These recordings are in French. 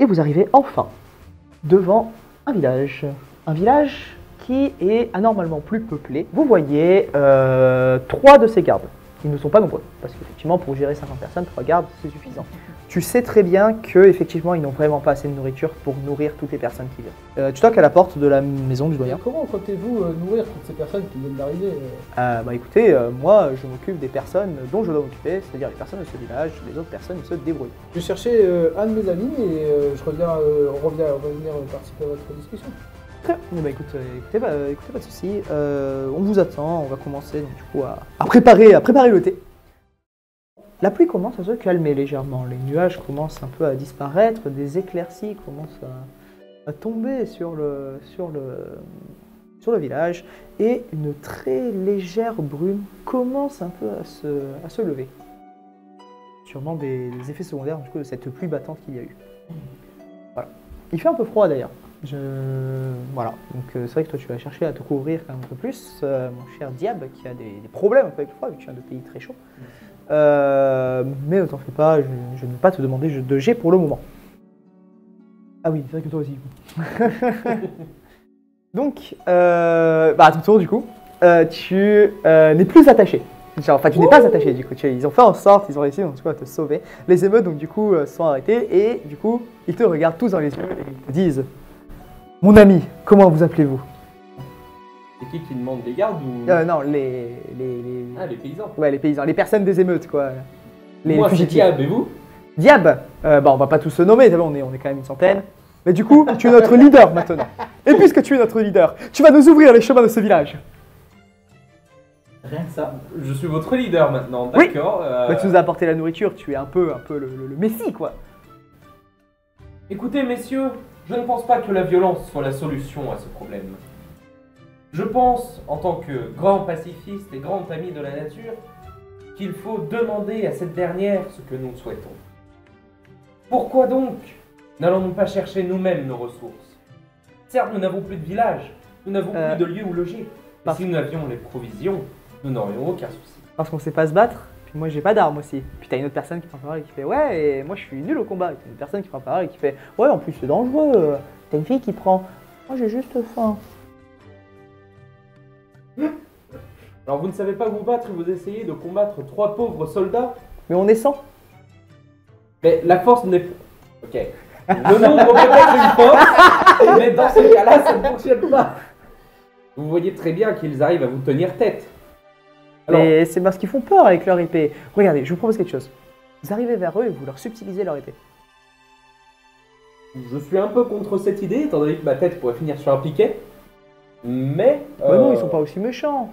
Et vous arrivez enfin devant un village. Un village qui est anormalement plus peuplé. Vous voyez 3 de ces gardes. Ils ne sont pas nombreux, parce qu'effectivement, pour gérer 50 personnes, 3 gardes, c'est suffisant. Tu sais très bien qu'effectivement, ils n'ont vraiment pas assez de nourriture pour nourrir toutes les personnes qui viennent. Tu toques à la porte de la maison du doyen. Comment comptez-vous nourrir toutes ces personnes qui viennent d'arriver Bah écoutez, moi, je m'occupe des personnes dont je dois m'occuper, c'est-à-dire les personnes de ce village, les autres personnes, ils se débrouillent. Je vais chercher un de mes amis et je reviens participer à votre discussion. Très bien. Bah, écoutez, pas de soucis. On vous attend. On va commencer donc, du coup, à préparer le thé. La pluie commence à se calmer légèrement. Les nuages commencent un peu à disparaître. Des éclaircies commencent à tomber sur le village. Et une très légère brume commence un peu à se lever. Sûrement des effets secondaires du coup, de cette pluie battante qu'il y a eu. Voilà. Il fait un peu froid d'ailleurs. Voilà, donc c'est vrai que toi tu vas chercher à te couvrir quand même un peu plus, mon cher Diab, qui a des problèmes avec le froid, vu que tu viens de pays très chauds. Mais ne t'en fais pas, je ne vais pas te demander de jet pour le moment. Ah oui, c'est vrai que toi aussi. Donc, à ton tour du coup, tu n'es plus attaché. Enfin, tu n'es pas attaché du coup. Ils ont fait en sorte, ils ont réussi donc, du coup, à te sauver. Les émeutes donc du coup sont arrêtés et du coup ils te regardent tous dans les yeux et ils te disent: mon ami, comment vous appelez-vous? C'est qui demande les gardes ou... Non, Ah, les paysans. Ouais, les paysans, les personnes des émeutes quoi. Moi, c'est Diab, et vous? Diab, on va pas tous se nommer, on est quand même une centaine. Mais du coup, tu es notre leader maintenant. Et puisque tu es notre leader, tu vas nous ouvrir les chemins de ce village. Rien que ça. Je suis votre leader maintenant, Oui. d'accord. Tu nous as apporté la nourriture, tu es un peu le messie quoi. Écoutez, messieurs, je ne pense pas que la violence soit la solution à ce problème. Je pense, en tant que grand pacifiste et grand ami de la nature, qu'il faut demander à cette dernière ce que nous souhaitons. Pourquoi donc n'allons-nous pas chercher nous-mêmes nos ressources? Certes, nous n'avons plus de village, nous n'avons plus de lieu où loger. Et si nous avions les provisions, nous n'aurions aucun souci. Parce qu'on sait pas se battre. Puis moi j'ai pas d'armes aussi. Puis t'as une autre personne qui prend la parole et qui fait ouais, et moi je suis nul au combat. Et t'as une personne qui prend la parole et qui fait ouais, en plus c'est dangereux. T'as une fille qui prend moi j'ai juste faim. Alors vous ne savez pas vous battre et vous essayez de combattre 3 pauvres soldats? Mais on est 100. Mais la force n'est pas... Ok. Le nombre peut être une force, mais dans ce cas-là, ça ne fonctionne pas. Vous voyez très bien qu'ils arrivent à vous tenir tête. Alors, Mais c'est parce qu'ils font peur avec leur épée. Regardez, je vous propose quelque chose. Vous arrivez vers eux et vous leur subtilisez leur épée. je suis un peu contre cette idée, étant donné que ma tête pourrait finir sur un piquet. Mais... Bah non, ils sont pas aussi méchants.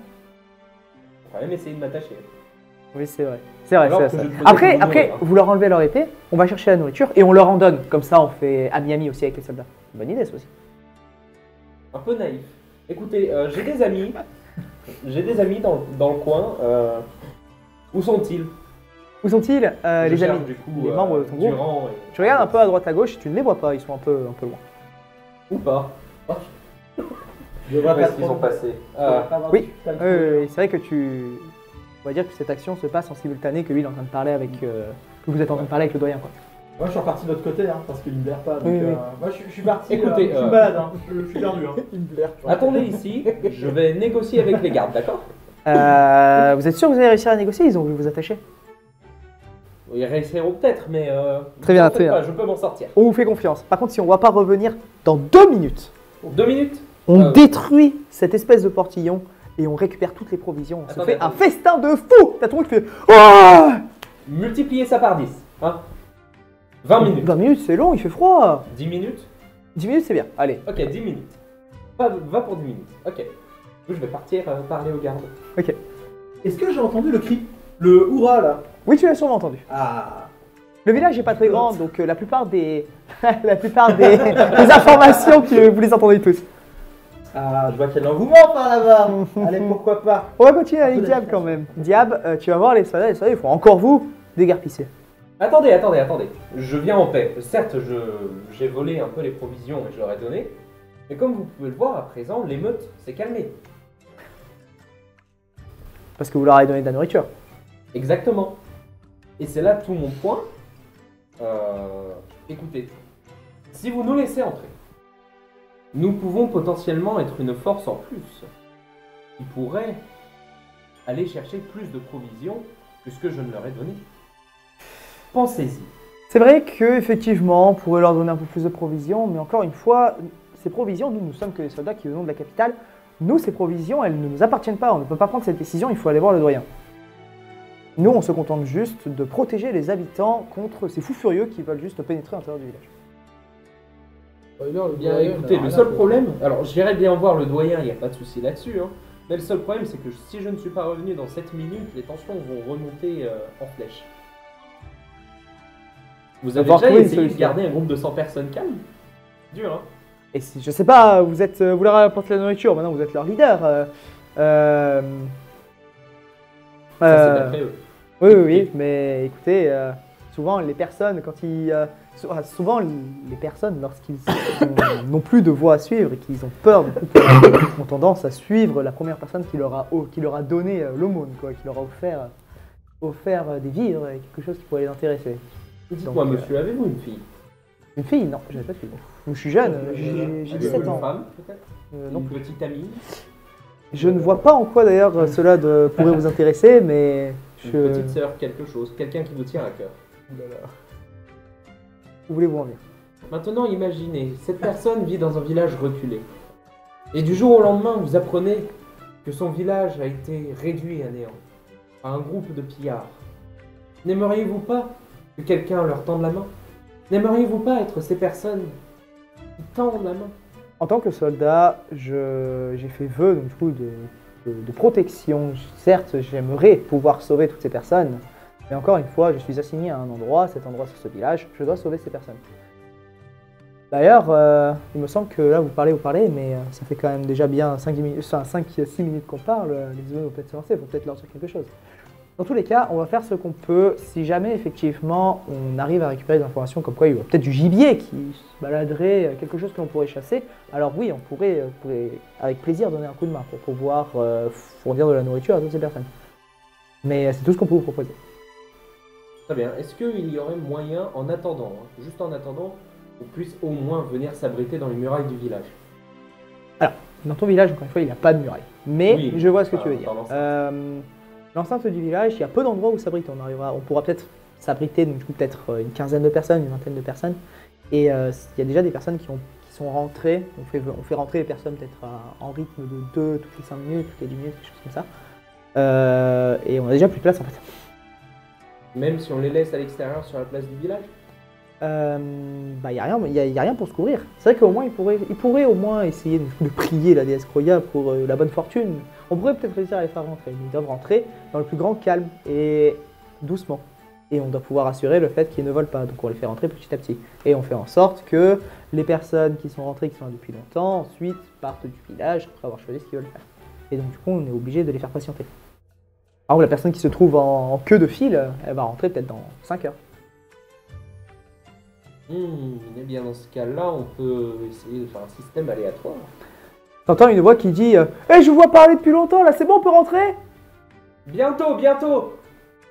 On va même essayer de m'attacher. Oui, c'est vrai. C'est vrai, Alors c'est que vrai. je ne faisais Après, que vous nourrir, hein. vous leur enlevez leur épée, on va chercher la nourriture et on leur en donne. Comme ça, on fait ami-ami aussi avec les soldats. Bonne idée, ça aussi. Un peu naïf. Écoutez, j'ai des amis. J'ai des amis dans le coin. Où sont-ils? Où sont-ils, Je les cherche, amis, du coup, les membres de ton groupe? Durand et- Tu regardes un peu à droite à gauche, tu ne les vois pas, ils sont un peu loin. Ou pas. Je devrais Où est-ce qu'ils sont passés? Oui, c'est vrai que on va dire que cette action se passe en simultané que lui il est en train de parler avec, que vous êtes en train de parler avec le doyen quoi. Moi je suis reparti de l'autre côté parce qu'il me blaire pas. Donc, Oui, oui. moi je suis parti. Écoutez, je me balade, je suis perdu. Il me blaire. Attendez ici, je vais négocier avec les gardes, d'accord? Vous êtes sûr que vous allez réussir à négocier? Ils ont voulu vous attacher. Ils réussiront peut-être, mais... Très bien, vous en faites très bien. pas, je peux m'en sortir. On vous fait confiance. Par contre, si on ne va pas revenir dans 2 minutes, 2 minutes? on détruit cette espèce de portillon et on récupère toutes les provisions. On se Attendez, fait un attendez. festin de fou. T'as ton qui fait oh Multipliez ça par 10. Hein? 20 minutes. 20 minutes, c'est long, il fait froid. 10 minutes? 10 minutes, c'est bien. Allez, Ok, 10 minutes. Va pour 10 minutes. Ok. Du coup, je vais partir parler aux gardes. ok. Est-ce que j'ai entendu le cri? Le hurrah là? Oui, tu l'as sûrement entendu. Ah. Le village n'est pas très grand, donc la plupart des, des informations, vous les entendez tous. Ah, je vois qu'il y a de l'engouement par là-bas. Allez, pourquoi pas? On va continuer avec Un peu Diab quand même. Diab, tu vas voir les soldats, il faut encore vous déguerpisser. Attendez. Je viens en paix. Certes, j'ai volé un peu les provisions et je leur ai donné. Mais comme vous pouvez le voir, à présent, l'émeute s'est calmée. Parce que vous leur avez donné de la nourriture. Exactement. Et c'est là tout mon point. Écoutez, Si vous nous laissez entrer, nous pouvons potentiellement être une force en plus qui pourrait aller chercher plus de provisions que ce que je ne leur ai donné. Pensez-y. C'est vrai qu'effectivement, on pourrait leur donner un peu plus de provisions, mais encore une fois, ces provisions, nous sommes que les soldats qui venons de la capitale. Nous, ces provisions, elles ne nous appartiennent pas. On ne peut pas prendre cette décision, il faut aller voir le doyen. Nous, on se contente juste de protéger les habitants contre ces fous furieux qui veulent juste pénétrer à l'intérieur du village. Bien, écoutez, le seul problème, alors j'irai bien voir le doyen, il n'y a pas de souci là-dessus, hein, mais le seul problème, c'est que si je ne suis pas revenu dans 7 minutes, les tensions vont remonter en flèche. Vous avez déjà essayé de garder un groupe de 100 personnes calmes? Dur, hein? Et si, je sais pas, vous leur apportez la nourriture, maintenant vous êtes leur leader. Ça, c'est d'après eux. Oui, mais écoutez, souvent les personnes, lorsqu'ils n'ont plus de voie à suivre et qu'ils ont peur, du coup, ont tendance à suivre la première personne qui leur a donné l'aumône, quoi, qui leur a offert des vivres et quelque chose qui pourrait les intéresser. Dites-moi, monsieur, avez-vous une fille? Une fille? Non, je n'ai pas de fille. Je suis jeune, j'ai 17 ans. Une femme, peut-être? Non. Une petite amie? Je ne vois pas en quoi d'ailleurs cela pourrait vous intéresser, mais... Une petite sœur, quelque chose, quelqu'un qui vous tient à cœur. Où voulez-vous en venir? Maintenant, imaginez, cette personne vit dans un village reculé. Et du jour au lendemain, vous apprenez que son village a été réduit à néant par un groupe de pillards. N'aimeriez-vous pas que quelqu'un leur tende la main? N'aimeriez-vous pas être ces personnes qui tendent la main? En tant que soldat, j'ai fait vœu donc, du coup, de protection. Certes, j'aimerais pouvoir sauver toutes ces personnes, mais encore une fois, je suis assigné à un endroit, cet endroit c'est ce village, je dois sauver ces personnes. D'ailleurs, il me semble que là vous parlez, mais ça fait quand même déjà bien 5-6 minutes qu'on parle, les hommes vont peut-être se lancer, il faut peut-être leur dire quelque chose. Dans tous les cas, on va faire ce qu'on peut. Si jamais effectivement on arrive à récupérer des informations comme quoi il y a peut-être du gibier qui se baladerait, quelque chose que l'on pourrait chasser, alors oui, on pourrait avec plaisir donner un coup de main pour pouvoir fournir de la nourriture à toutes ces personnes. Mais c'est tout ce qu'on peut vous proposer. Très bien. Est-ce qu'il y aurait moyen, en attendant, juste en attendant, qu'on puisse au moins venir s'abriter dans les murailles du village? Alors, dans ton village, encore une fois, il n'y a pas de muraille. Mais oui, je vois ce que tu veux dire. Dans L'enceinte du village, il y a peu d'endroits où s'abriter. On pourra peut-être s'abriter, donc du coup peut-être une quinzaine de personnes, une vingtaine de personnes. Et il y a déjà des personnes qui sont rentrées. On fait rentrer les personnes peut-être en rythme de 2 toutes les 5 minutes, toutes les 10 minutes, quelque chose comme ça. Et on a déjà plus de place en fait. Même si on les laisse à l'extérieur sur la place du village? Il n'y a rien pour se couvrir. C'est vrai qu'au moins, il pourrait au moins essayer de prier la déesse Kroya pour la bonne fortune. On pourrait peut-être réussir à les faire rentrer, mais ils doivent rentrer dans le plus grand calme et doucement. Et on doit pouvoir assurer le fait qu'ils ne volent pas, donc on les fait rentrer petit à petit. Et on fait en sorte que les personnes qui sont rentrées, qui sont là depuis longtemps, ensuite partent du village après avoir choisi ce qu'ils veulent faire. Et donc du coup, on est obligé de les faire patienter. Alors la personne qui se trouve en queue de file, elle va rentrer peut-être dans 5 heures. Eh bien dans ce cas-là, on peut essayer de faire un système aléatoire. T'entends une voix qui dit hey, je vous vois parler depuis longtemps, là c'est bon, on peut rentrer? Bientôt, bientôt!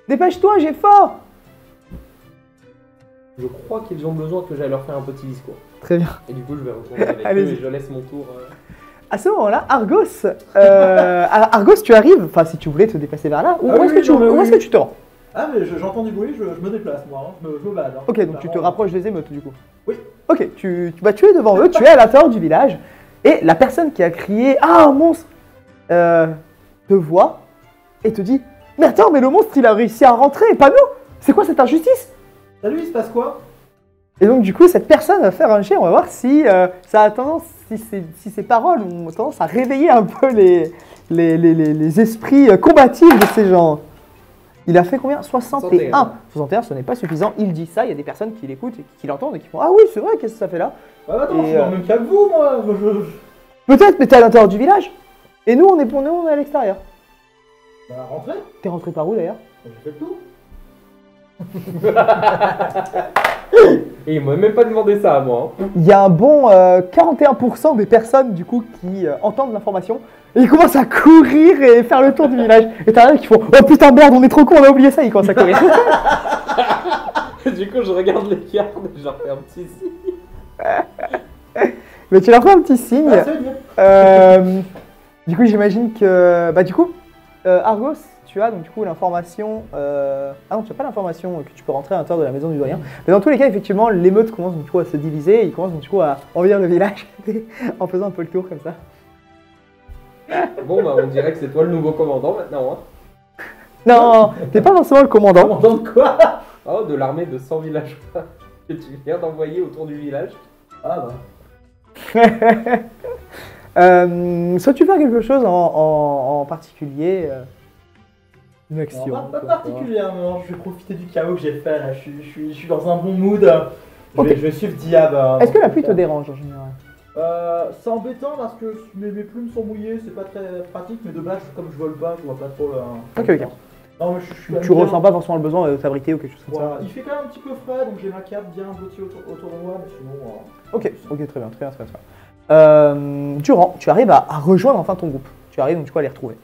Dépêche-toi, j'ai faim! Je crois qu'ils ont besoin que j'aille leur faire un petit discours. Très bien. Et du coup, je vais retourner avec eux et je laisse mon tour. À ce moment-là, Argos, Argos, tu arrives, enfin si tu voulais te déplacer vers là, où est-ce que tu te rends? Ah, mais j'entends du bruit, je me déplace, moi, hein. Je me balade. Hein. Ok, donc tu te rapproches des émeutes du coup. Oui. Ok, tu es devant eux, tu es à l'intérieur du village, et la personne qui a crié « Ah, un monstre !» te voit et te dit « Mais attends, mais le monstre il a réussi à rentrer, et pas nous! C'est quoi cette injustice ?» Salut, il se passe quoi? Et donc du coup, cette personne va faire un jet, on va voir si ça a tendance, si ses paroles ont tendance à réveiller un peu les esprits combatifs de ces gens. Il a fait combien? 61. 61, ce n'est pas suffisant. Il dit ça, il y a des personnes qui l'écoutent et qui l'entendent et qui font « Ah oui, c'est vrai, qu'est-ce que ça fait là ?» Bah attends, je suis dans le même cas que vous, moi. Peut-être, mais t'es à l'intérieur du village. Et nous, on est à l'extérieur. Bah rentrez. T'es rentré par où d'ailleurs? J'ai fait le tour. Et ils m'ont même pas demandé ça à moi. Hein. Il y a un bon 41% des personnes du coup qui entendent l'information et ils commencent à courir et faire le tour du village. Et t'as rien qui font oh putain merde, on est trop con, on a oublié ça, ils commencent à courir. Du coup, je regarde les cartes et je leur fais un petit signe. Mais tu leur fais un petit signe. Ah, ça veut dire. Du coup, j'imagine que. Bah, du coup, Argos, tu as donc du coup l'information. Ah non, tu n'as pas l'information que tu peux rentrer à l'intérieur de la maison du doyen. Mais dans tous les cas, effectivement, l'émeute commence donc, du coup, à se diviser. Et il commence donc, du coup à envahir le village en faisant un peu le tour comme ça. Bon, bah, on dirait que c'est toi le nouveau commandant maintenant. Hein. Non, t'es pas forcément le commandant. Commandant de quoi? Oh, de l'armée de 100 villageois que tu viens d'envoyer autour du village. Ah bah. Souhaites-tu faire quelque chose en particulier une action Non, pas quoi. particulièrement, je vais profiter du chaos que j'ai fait là, je suis dans un bon mood. Ok. Je vais suivre Diab. Est-ce que la pluie te dérange en général? C'est embêtant parce que mes plumes sont mouillées, c'est pas très pratique, mais de base, comme je vole pas, je vois pas trop le. Ok, ok. Non, mais je suis Tu ressens pas forcément le besoin de t'abriter ou quelque chose comme Voilà. ça? Il fait quand même un petit peu frais, donc j'ai ma cape bien blottie autour de moi, mais sinon. Ok, ok, très bien, très bien, très bien. Durant, tu arrives à rejoindre enfin ton groupe. Tu arrives donc du coup à les retrouver.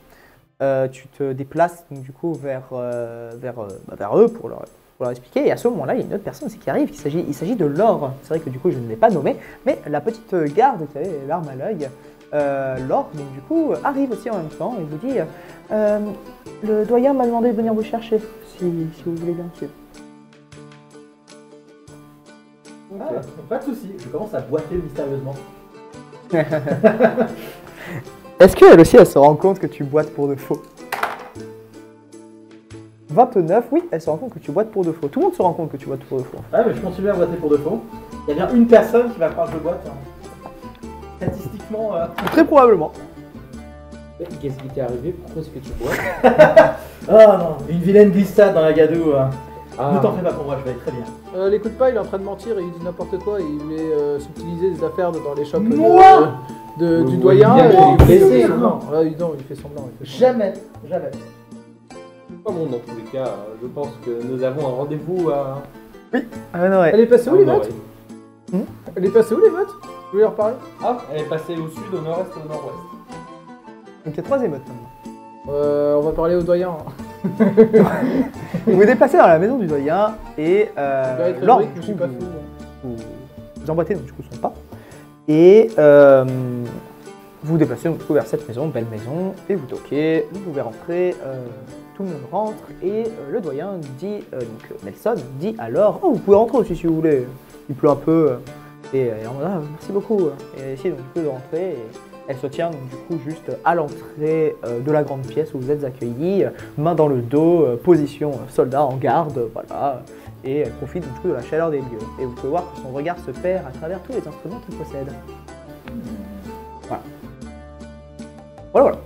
Tu te déplaces donc du coup vers eux pour leur expliquer. Et à ce moment-là, il y a une autre personne aussi qui arrive. Il s'agit de Laure. C'est vrai que du coup je ne l'ai pas nommé, mais la petite garde qui avait l'arme à l'œil, Laure, donc du coup arrive aussi en même temps et vous dit le doyen m'a demandé de venir vous chercher si vous voulez bien suivre. Ah, pas de soucis, je commence à boiter mystérieusement. Est-ce qu'elle aussi, elle se rend compte que tu boites pour de faux? 29, oui, elle se rend compte que tu boites pour de faux. Tout le monde se rend compte que tu boites pour de faux. Ouais, mais je continue à boiter pour de faux. Il y a bien une personne qui va croire que je boite. Hein. Statistiquement. Très probablement. Qu'est-ce qui t'est arrivé? Pourquoi est-ce que tu bois? Ah non, une vilaine glissade dans la gadoue. Ah. Ne t'en fais pas pour moi, je vais aller très bien. L'écoute pas, il est en train de mentir et il dit n'importe quoi. Il voulait subtiliser des affaires dans les shops Moi du doyen. bien Et qu'il il est fait blessé, semblant. Ah, non, il fait semblant. Jamais. Pas bon dans tous les cas, je pense que nous avons un rendez-vous à. Ah non, ouais. Elle est passée où les à meutes? Elle est passée où les meutes? Vous voulez leur parler? Ah, elle est passée au sud, au nord-est et au nord-ouest. Donc il y a 3 émeutes maintenant. On va parler au doyen. Vous vous déplacez dans la maison du doyen et Laure, Je suis pas fou. vous emboîtez donc du coup son pas et vous vous déplacez donc du coup vers cette maison, belle maison, et vous toquez, vous pouvez rentrer, tout le monde rentre et le doyen dit, donc Nelson dit alors, oh vous pouvez rentrer aussi si vous voulez, il pleut un peu et en mode ah, merci beaucoup et elle essaie donc du coup de rentrer et elle se tient donc du coup juste à l'entrée de la grande pièce où vous êtes accueillis, main dans le dos, position soldat en garde, voilà. Et elle profite donc, du coup de la chaleur des lieux. Et vous pouvez voir que son regard se perd à travers tous les instruments qu'il possède. Voilà. Voilà,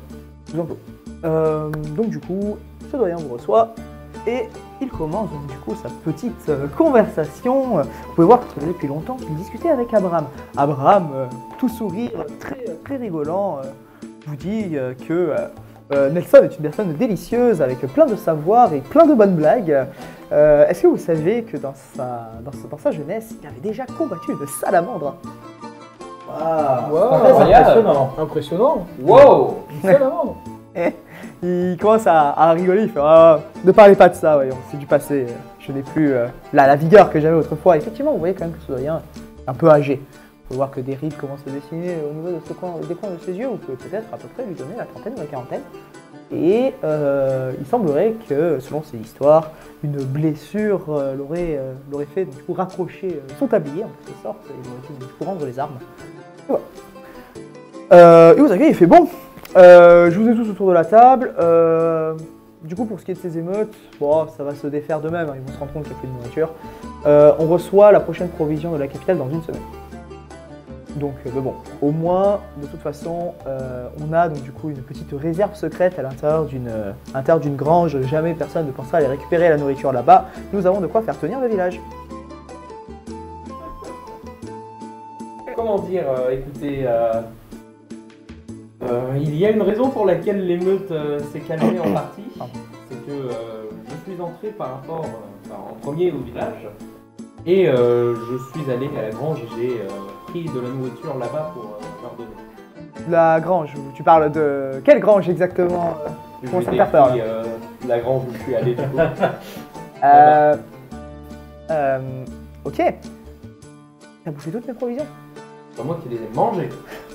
tout simplement. Donc du coup, ce doyen vous reçoit et il commence donc du coup sa petite conversation. Vous pouvez voir que ça faisait depuis longtemps qu'il discutait avec Abraham. Abraham, tout sourire, très rigolant, vous dit que Nelson est une personne délicieuse avec plein de savoir et plein de bonnes blagues. Est-ce que vous savez que dans sa jeunesse, il avait déjà combattu une salamandre? Ah, Wow. très impressionnant. Impressionnant. Wow! Salamandre. Il commence à rigoler, il fait ah, ne parlez pas de ça, voyons, c'est du passé. Je n'ai plus la vigueur que j'avais autrefois. Effectivement, vous voyez quand même que ce doyen est un peu âgé. Vous pouvez voir que des rides commencent à se dessiner au niveau de des coins de ses yeux. Vous pouvez peut-être à peu près lui donner la trentaine ou la quarantaine. Et il semblerait que, selon ses histoires, une blessure l'aurait fait du coup raccrocher son tablier en quelque sorte. Il aurait dû du coup rendre les armes. Et voilà. Et vous accueillez, il fait bon. Je vous ai tous autour de la table. Du coup, pour ce qui est de ces émeutes, bon, ça va se défaire de même. Ils vont se rendre compte qu'il n'y a plus de nourriture. On reçoit la prochaine provision de la capitale dans une semaine. Donc, mais bon, au moins, de toute façon, on a donc du coup une petite réserve secrète à l'intérieur d'une grange. Jamais personne ne pensera aller récupérer la nourriture là-bas. Nous avons de quoi faire tenir le village. Comment dire, écoutez, il y a une raison pour laquelle l'émeute s'est calmée en partie. C'est que je suis entré en premier au village et je suis allé à la grange et j'ai pris de la nourriture là-bas pour leur donner. La grange, tu parles de... Quelle grange exactement? Je commence à me faire peur. La grange où je suis allé du coup. Ok. T'as bouffé toutes mes provisions. C'est pas moi qui les ai mangés.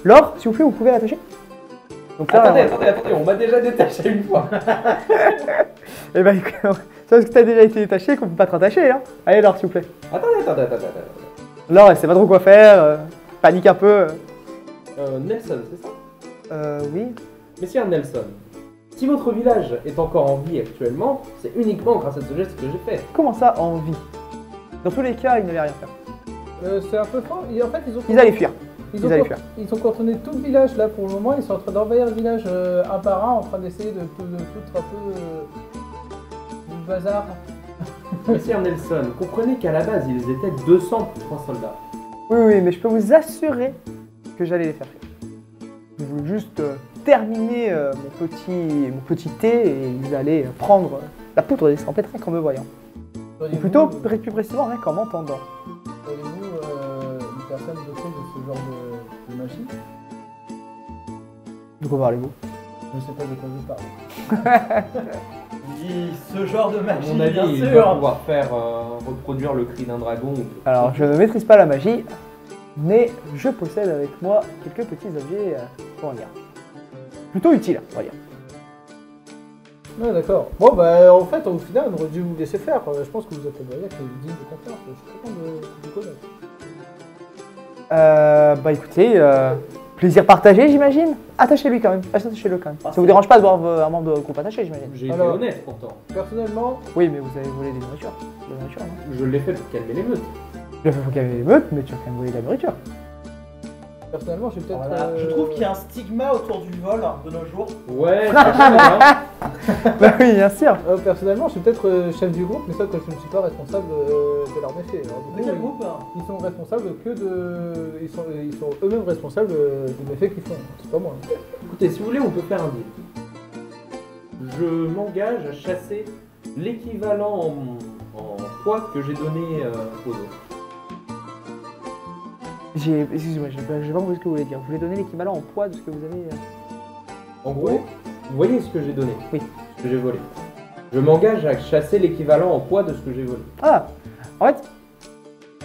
Laure, s'il vous plaît, vous pouvez l'attacher. Donc là, Attendez, on m'a déjà détaché une fois. Eh ben, écoute, c'est parce que t'as déjà été détaché qu'on peut pas te rattacher, hein. Allez, Laure, s'il vous plaît. Attendez. Laure, elle sait pas trop quoi faire, panique un peu. Nelson, c'est ça? Oui. Messire Nelson, si votre village est encore en vie actuellement, c'est uniquement grâce à ce geste que j'ai fait. Comment ça, en vie? Dans tous les cas, ils n'allaient rien faire. C'est un peu fort. En fait, Ils allaient fuir. Ils ont contourné tout le village là pour le moment. Ils sont en train d'envahir le village un par un, en train d'essayer de foutre un peu du bazar. Messire Nelson, comprenez qu'à la base, ils étaient 200 pour 3 soldats. Oui, mais je peux vous assurer que j'allais les faire fuir. Je voulais juste terminer mon petit thé et ils allaient prendre la poudre des empêtres rien qu'en me voyant. Ou plutôt, plus précisément, rien qu'en m'entendant. Seriez-vous une personne dotée de ce genre de magie? De quoi parlez-vous? Je ne sais pas de quoi je parle. Oui, ce genre de À magie, mon avis, bien il va sûr. pouvoir faire reproduire le cri d'un dragon. Alors, je ne maîtrise pas la magie, mais je possède avec moi quelques petits objets, comment dire, plutôt utiles, on va dire. Ouais, d'accord. Bon, bah, en fait, au final, on aurait dû vous laisser faire. Je pense que vous êtes un gars qui est digne de confiance. Je suis content de vous connaître. Bah écoutez, plaisir partagé, j'imagine. Attachez-lui quand même, attachez-le quand même. Ça vous dérange pas de voir un membre de groupe attaché, j'imagine? J'ai été Alors- honnête pourtant. Personnellement, Oui, mais vous avez volé des nourritures. De la nourriture, non? Je l'ai fait pour calmer l'émeute. Il faut qu'il y ait des meutes, mais tu as quand même volé de la nourriture. personnellement, je suis peut-être. Voilà. Je trouve qu'il y a un stigma autour du vol de nos jours. Ouais, c'est ça, hein. Bah oui, bien sûr. Personnellement, je suis peut-être chef du groupe, mais ça, que je ne suis pas responsable de leurs méfaits. Alors, du De coup, quel groupe hein ils sont responsables que de. Ils sont eux-mêmes responsables des méfaits qu'ils font. C'est pas moi. Écoutez, si vous voulez, on peut faire un deal. Je m'engage à chasser l'équivalent en poids que j'ai donné aux autres. Excusez-moi, j'ai pas compris ce que vous voulez dire. Vous voulez donner l'équivalent en poids de ce que vous avez. En gros, vous voyez ce que j'ai donné? Oui. Ce que j'ai volé. Je m'engage à chasser l'équivalent en poids de ce que j'ai volé. Ah, en fait,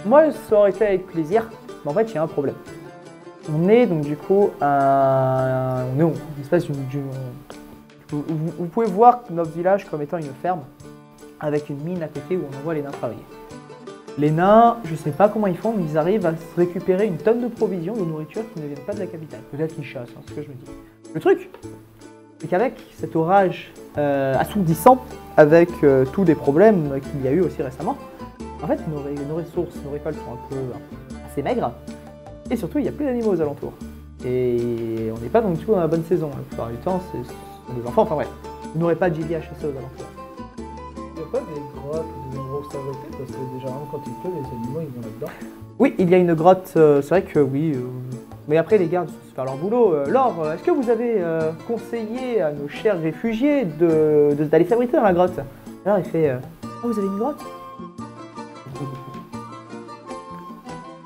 moi ça aurait été avec plaisir, mais en fait il y a un problème. On est donc du coup on est une espèce vous pouvez voir notre village comme étant une ferme avec une mine à côté où on envoie les nains travailler. Les nains, je sais pas comment ils font, mais ils arrivent à se récupérer une tonne de provisions, de nourriture qui ne viennent pas de la capitale. Peut-être qu'ils chassent, c'est ce que je me dis. Le truc, c'est qu'avec cet orage assourdissant, avec tous les problèmes qu'il y a eu aussi récemment, en fait nos ressources, nos récoltes sont un peu assez maigres, et surtout il n'y a plus d'animaux aux alentours. Et on n'est pas donc du tout dans la bonne saison. La plupart du temps, ce sont des enfants, enfin bref. Vous n'aurez pas de gibier à chasser aux alentours. Il n'y a pas des grottes ou des endroits où ça va être, parce que déjà, quand il pleut, les animaux ils vont là-dedans. Oui, il y a une grotte, c'est vrai que oui. Mais après, les gardes vont se faire leur boulot. Laure, est-ce que vous avez conseillé à nos chers réfugiés d'aller s'abriter dans la grotte? Alors il fait oh, vous avez une grotte?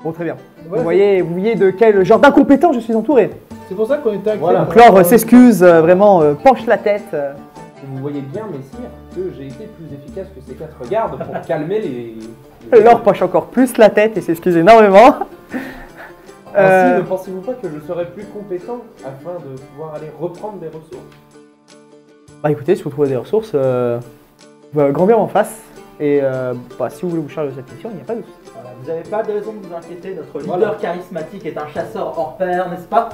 Bon, très bien. Voilà, vous voyez de quel genre d'incompétent je suis entouré. c'est pour ça qu'on était inquiets. Voilà. Donc Laure s'excuse, vraiment penche la tête. Et vous voyez bien, messire, que j'ai été plus efficace que ces 4 gardes pour calmer les... Laure penche encore plus la tête et s'excuse énormément. Ainsi, ne pensez-vous pas que je serais plus compétent afin de pouvoir aller reprendre des ressources? Bah écoutez, si vous trouvez des ressources, grand bien en face. Et si vous voulez vous charger de cette mission, il n'y a pas de souci. Voilà, vous n'avez pas de raison de vous inquiéter, notre leader Voilà. charismatique est un chasseur hors pair, n'est-ce pas?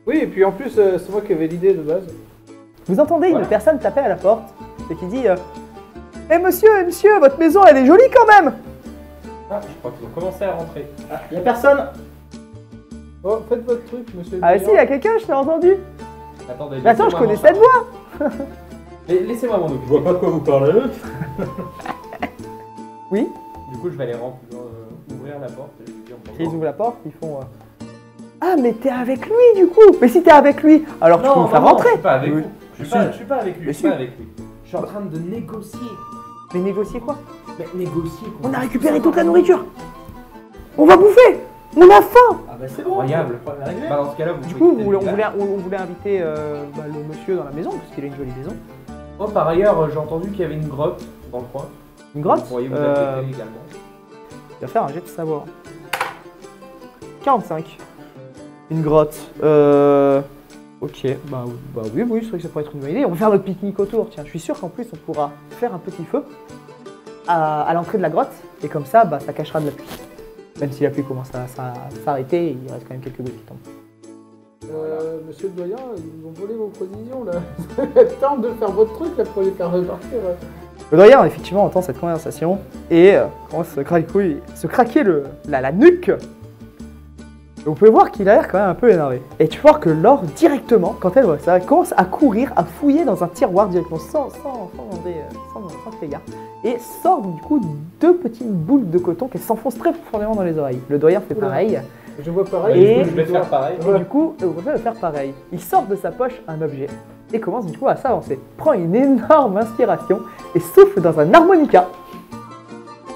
Oui, et puis en plus, c'est moi qui avais l'idée de base. Vous entendez Voilà. une personne taper à la porte et qui dit Eh monsieur, votre maison elle est jolie quand même! Ah, je crois qu'ils ont commencé à rentrer. Ah, y a personne? Oh, faites votre truc, monsieur. Ah le si, il y a quelqu'un, je t'ai entendu! Attendez, Mais attends, je laissez-moi connais m'en cette voix! charger. Laissez-moi m'en occuper. Je vois pas de quoi vous parlez. Oui, Du coup, je vais aller ouvrir la porte et je lui dire ils bonjour. ouvrent la porte, ils font Ah, mais t'es avec lui du coup! Mais si t'es avec lui, alors tu peux Non, me faire non, rentrer! je suis pas avec Oui. vous. Je suis Si. pas avec lui. Mais Je suis pas si. avec lui. Je suis en train de négocier. Mais négocier quoi? Mais négocier quoi. On a récupéré toute la nourriture! On va bouffer! On a faim! Ah bah c'est bon. Incroyable. Problème réglé. Bah, dans ce cas-là, vous Du pouvez coup, quitter on le village. voulait inviter le monsieur dans la maison, parce qu'il a une jolie maison. Oh, par ailleurs, j'ai entendu qu'il y avait une grotte dans le coin. Une grotte? Vous pourriez vous apprêter également. Il va faire un jet de savoir. 45. Une grotte. Ok, bah oui, c'est vrai que ça pourrait être une bonne idée. On va faire notre pique-nique autour. Tiens, je suis sûr qu'en plus on pourra faire un petit feu à l'entrée de la grotte. Et comme ça, bah, ça cachera de la pluie. Même si la pluie commence à s'arrêter, il reste quand même quelques gouttes qui tombent. Monsieur le doyen, ils vont voler vos provisions là. C'est temps de faire votre truc là pour les faire repartir. Le doyen, effectivement, entend cette conversation et commence à se craquer la nuque. Et vous pouvez voir qu'il a l'air quand même un peu énervé. Et tu vois que Laure, directement, quand elle voit ça, elle commence à courir, à fouiller dans un tiroir directement, sans crier gare, et sort du coup 2 petites boules de coton qu'elle s'enfonce très profondément dans les oreilles. Le doyen fait pareil. Je vois pareil. Et je vais faire pareil. Et du coup, vous pouvez le faire pareil. Il sort de sa poche un objet et commence du coup à s'avancer. Prend une énorme inspiration et souffle dans un harmonica.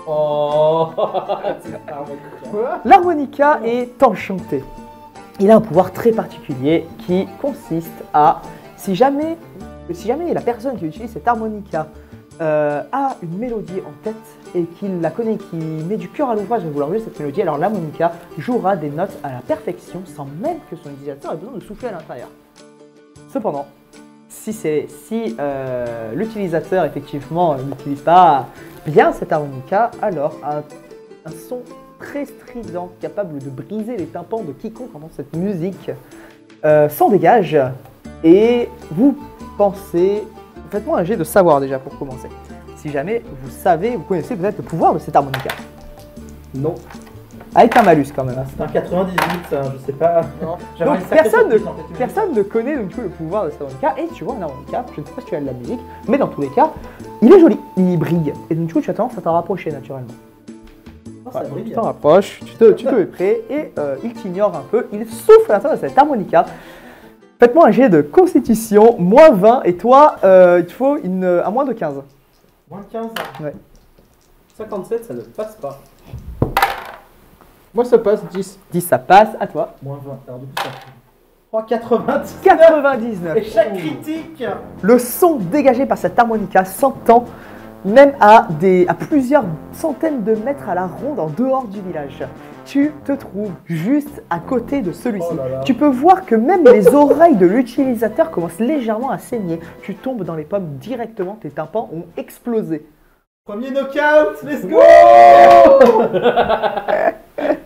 Oh, c'est harmonica. Quoi? L'harmonica est enchanté. Il a un pouvoir très particulier qui consiste à, si jamais la personne qui utilise cette harmonica a une mélodie en tête et qu'il la connaît, qu'il met du cœur à l'ouvrage à vouloir jouer cette mélodie, alors l'harmonica jouera des notes à la perfection sans même que son utilisateur ait besoin de souffler à l'intérieur. Cependant, si l'utilisateur effectivement n'utilise pas bien cette harmonica, alors un son très strident capable de briser les tympans de quiconque entend cette musique s'en dégage et vous pensez... Faites-moi un jet de savoir déjà pour commencer. Si jamais vous connaissez peut-être le pouvoir de cette harmonica. Non. Avec un malus quand même. C'est un 98, ça, je sais pas. Non. Donc personne ne connaît donc, du coup, le pouvoir de cette harmonica. Et tu vois un harmonica, je ne sais pas si tu as de la musique, mais dans tous les cas, il est joli, il brille. Et donc du coup tu as tendance à t'en rapprocher naturellement. Oh, ça brille. Tu t'en rapproches, tu te mets prêt et il t'ignore un peu. Il souffle à l'intérieur de cette harmonica. Faites-moi un jet de constitution, moins 20, et toi, il te faut un moins de 15. Moins de 15. Ouais. 57, ça ne passe pas. Moi ça passe 10. 10, ça passe, à toi. Moins 20. Alors du coup, ça fait 3,90. 99. Échec critique. Le son dégagé par cette harmonica s'entend même à plusieurs centaines de mètres à la ronde en dehors du village. Tu te trouves juste à côté de celui-ci. Oh là là. Tu peux voir que même les oreilles de l'utilisateur commencent légèrement à saigner. Tu tombes dans les pommes directement, tes tympans ont explosé. Premier knockout, let's go.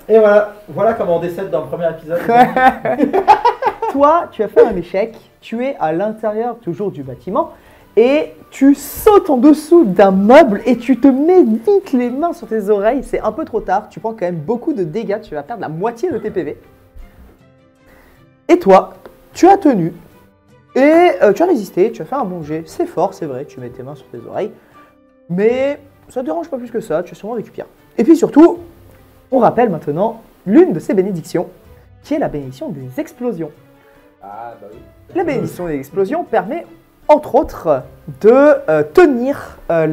Et voilà comment on décède dans le premier épisode. Toi, tu as fait un échec, tu es à l'intérieur toujours du bâtiment et tu sautes en dessous d'un meuble et tu te mets vite les mains sur tes oreilles. C'est un peu trop tard, tu prends quand même beaucoup de dégâts, tu vas perdre la moitié de tes PV. Et toi, tu as tenu et tu as résisté, tu as fait un bon jet. C'est fort, c'est vrai, tu mets tes mains sur tes oreilles, mais ça ne dérange pas plus que ça, tu as sûrement récupéré. Et puis surtout, on rappelle maintenant l'une de ces bénédictions, qui est la bénédiction des explosions. Ah, bah oui. La bénédiction des explosions permet, entre autres, de tenir un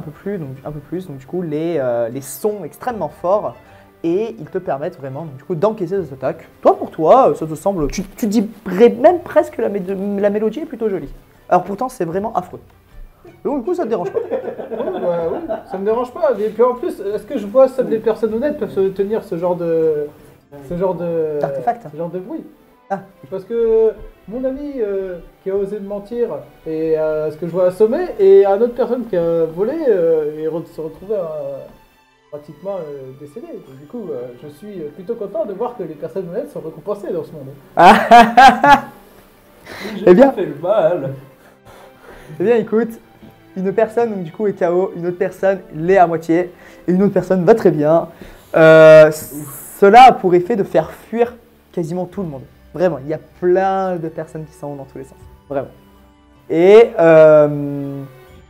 peu plus, donc du coup les sons extrêmement forts, et ils te permettent vraiment donc, du coup d'encaisser des attaques. Toi, pour toi, ça te semble, tu dirais même presque la mélodie est plutôt jolie. Alors pourtant, c'est vraiment affreux. Donc du coup, ça te dérange pas. Oui, ça me dérange pas. Et puis en plus, est-ce que je vois seules les personnes honnêtes peuvent se tenir ce genre de D'artefact. ce genre de bruit? Ah. Parce que mon ami qui a osé me mentir et ce que je vois assommer, et une autre personne qui a volé et se retrouver pratiquement décédé. Et du coup, je suis plutôt content de voir que les personnes honnêtes sont récompensées dans ce monde. J'ai Eh bien. pas fait le mal. Eh bien, écoute, une personne donc, du coup est KO, une autre personne l'est à moitié, et une autre personne va très bien. Cela a pour effet de faire fuir quasiment tout le monde. Vraiment, il y a plein de personnes qui s'en vont dans tous les sens. Vraiment. Et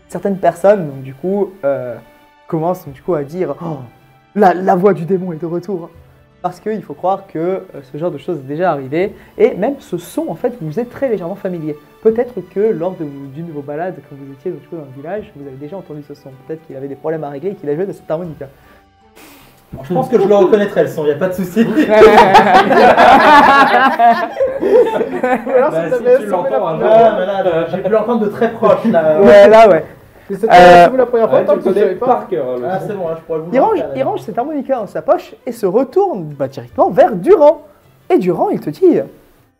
certaines personnes, donc, du coup, commencent donc, du coup, à dire oh, la voix du démon est de retour. Parce qu'il faut croire que ce genre de choses est déjà arrivé. Et même ce son, en fait, vous êtes très légèrement familier. Peut-être que lors d'une de vos balades, quand vous étiez donc, du coup, dans le village, vous avez déjà entendu ce son. Peut-être qu'il avait des problèmes à régler et qu'il a joué de cette harmonica. Je pense que je le reconnaîtrai le son, il n'y a pas de souci. Alors, Bah, si si t'avais tu assommé l'entends la un première- jour. Ah, mais là, j'ai pu l'entendre de très proche là. Ouais, là, ouais. Et c'était la première fois, Ouais, tant tu que je connais savais pas. par cœur. le Ah, son. c'est bon, là, je pourrais vous Il range, faire, il range cette harmonica dans sa poche et se retourne directement vers Durand. Et Durand, il te dit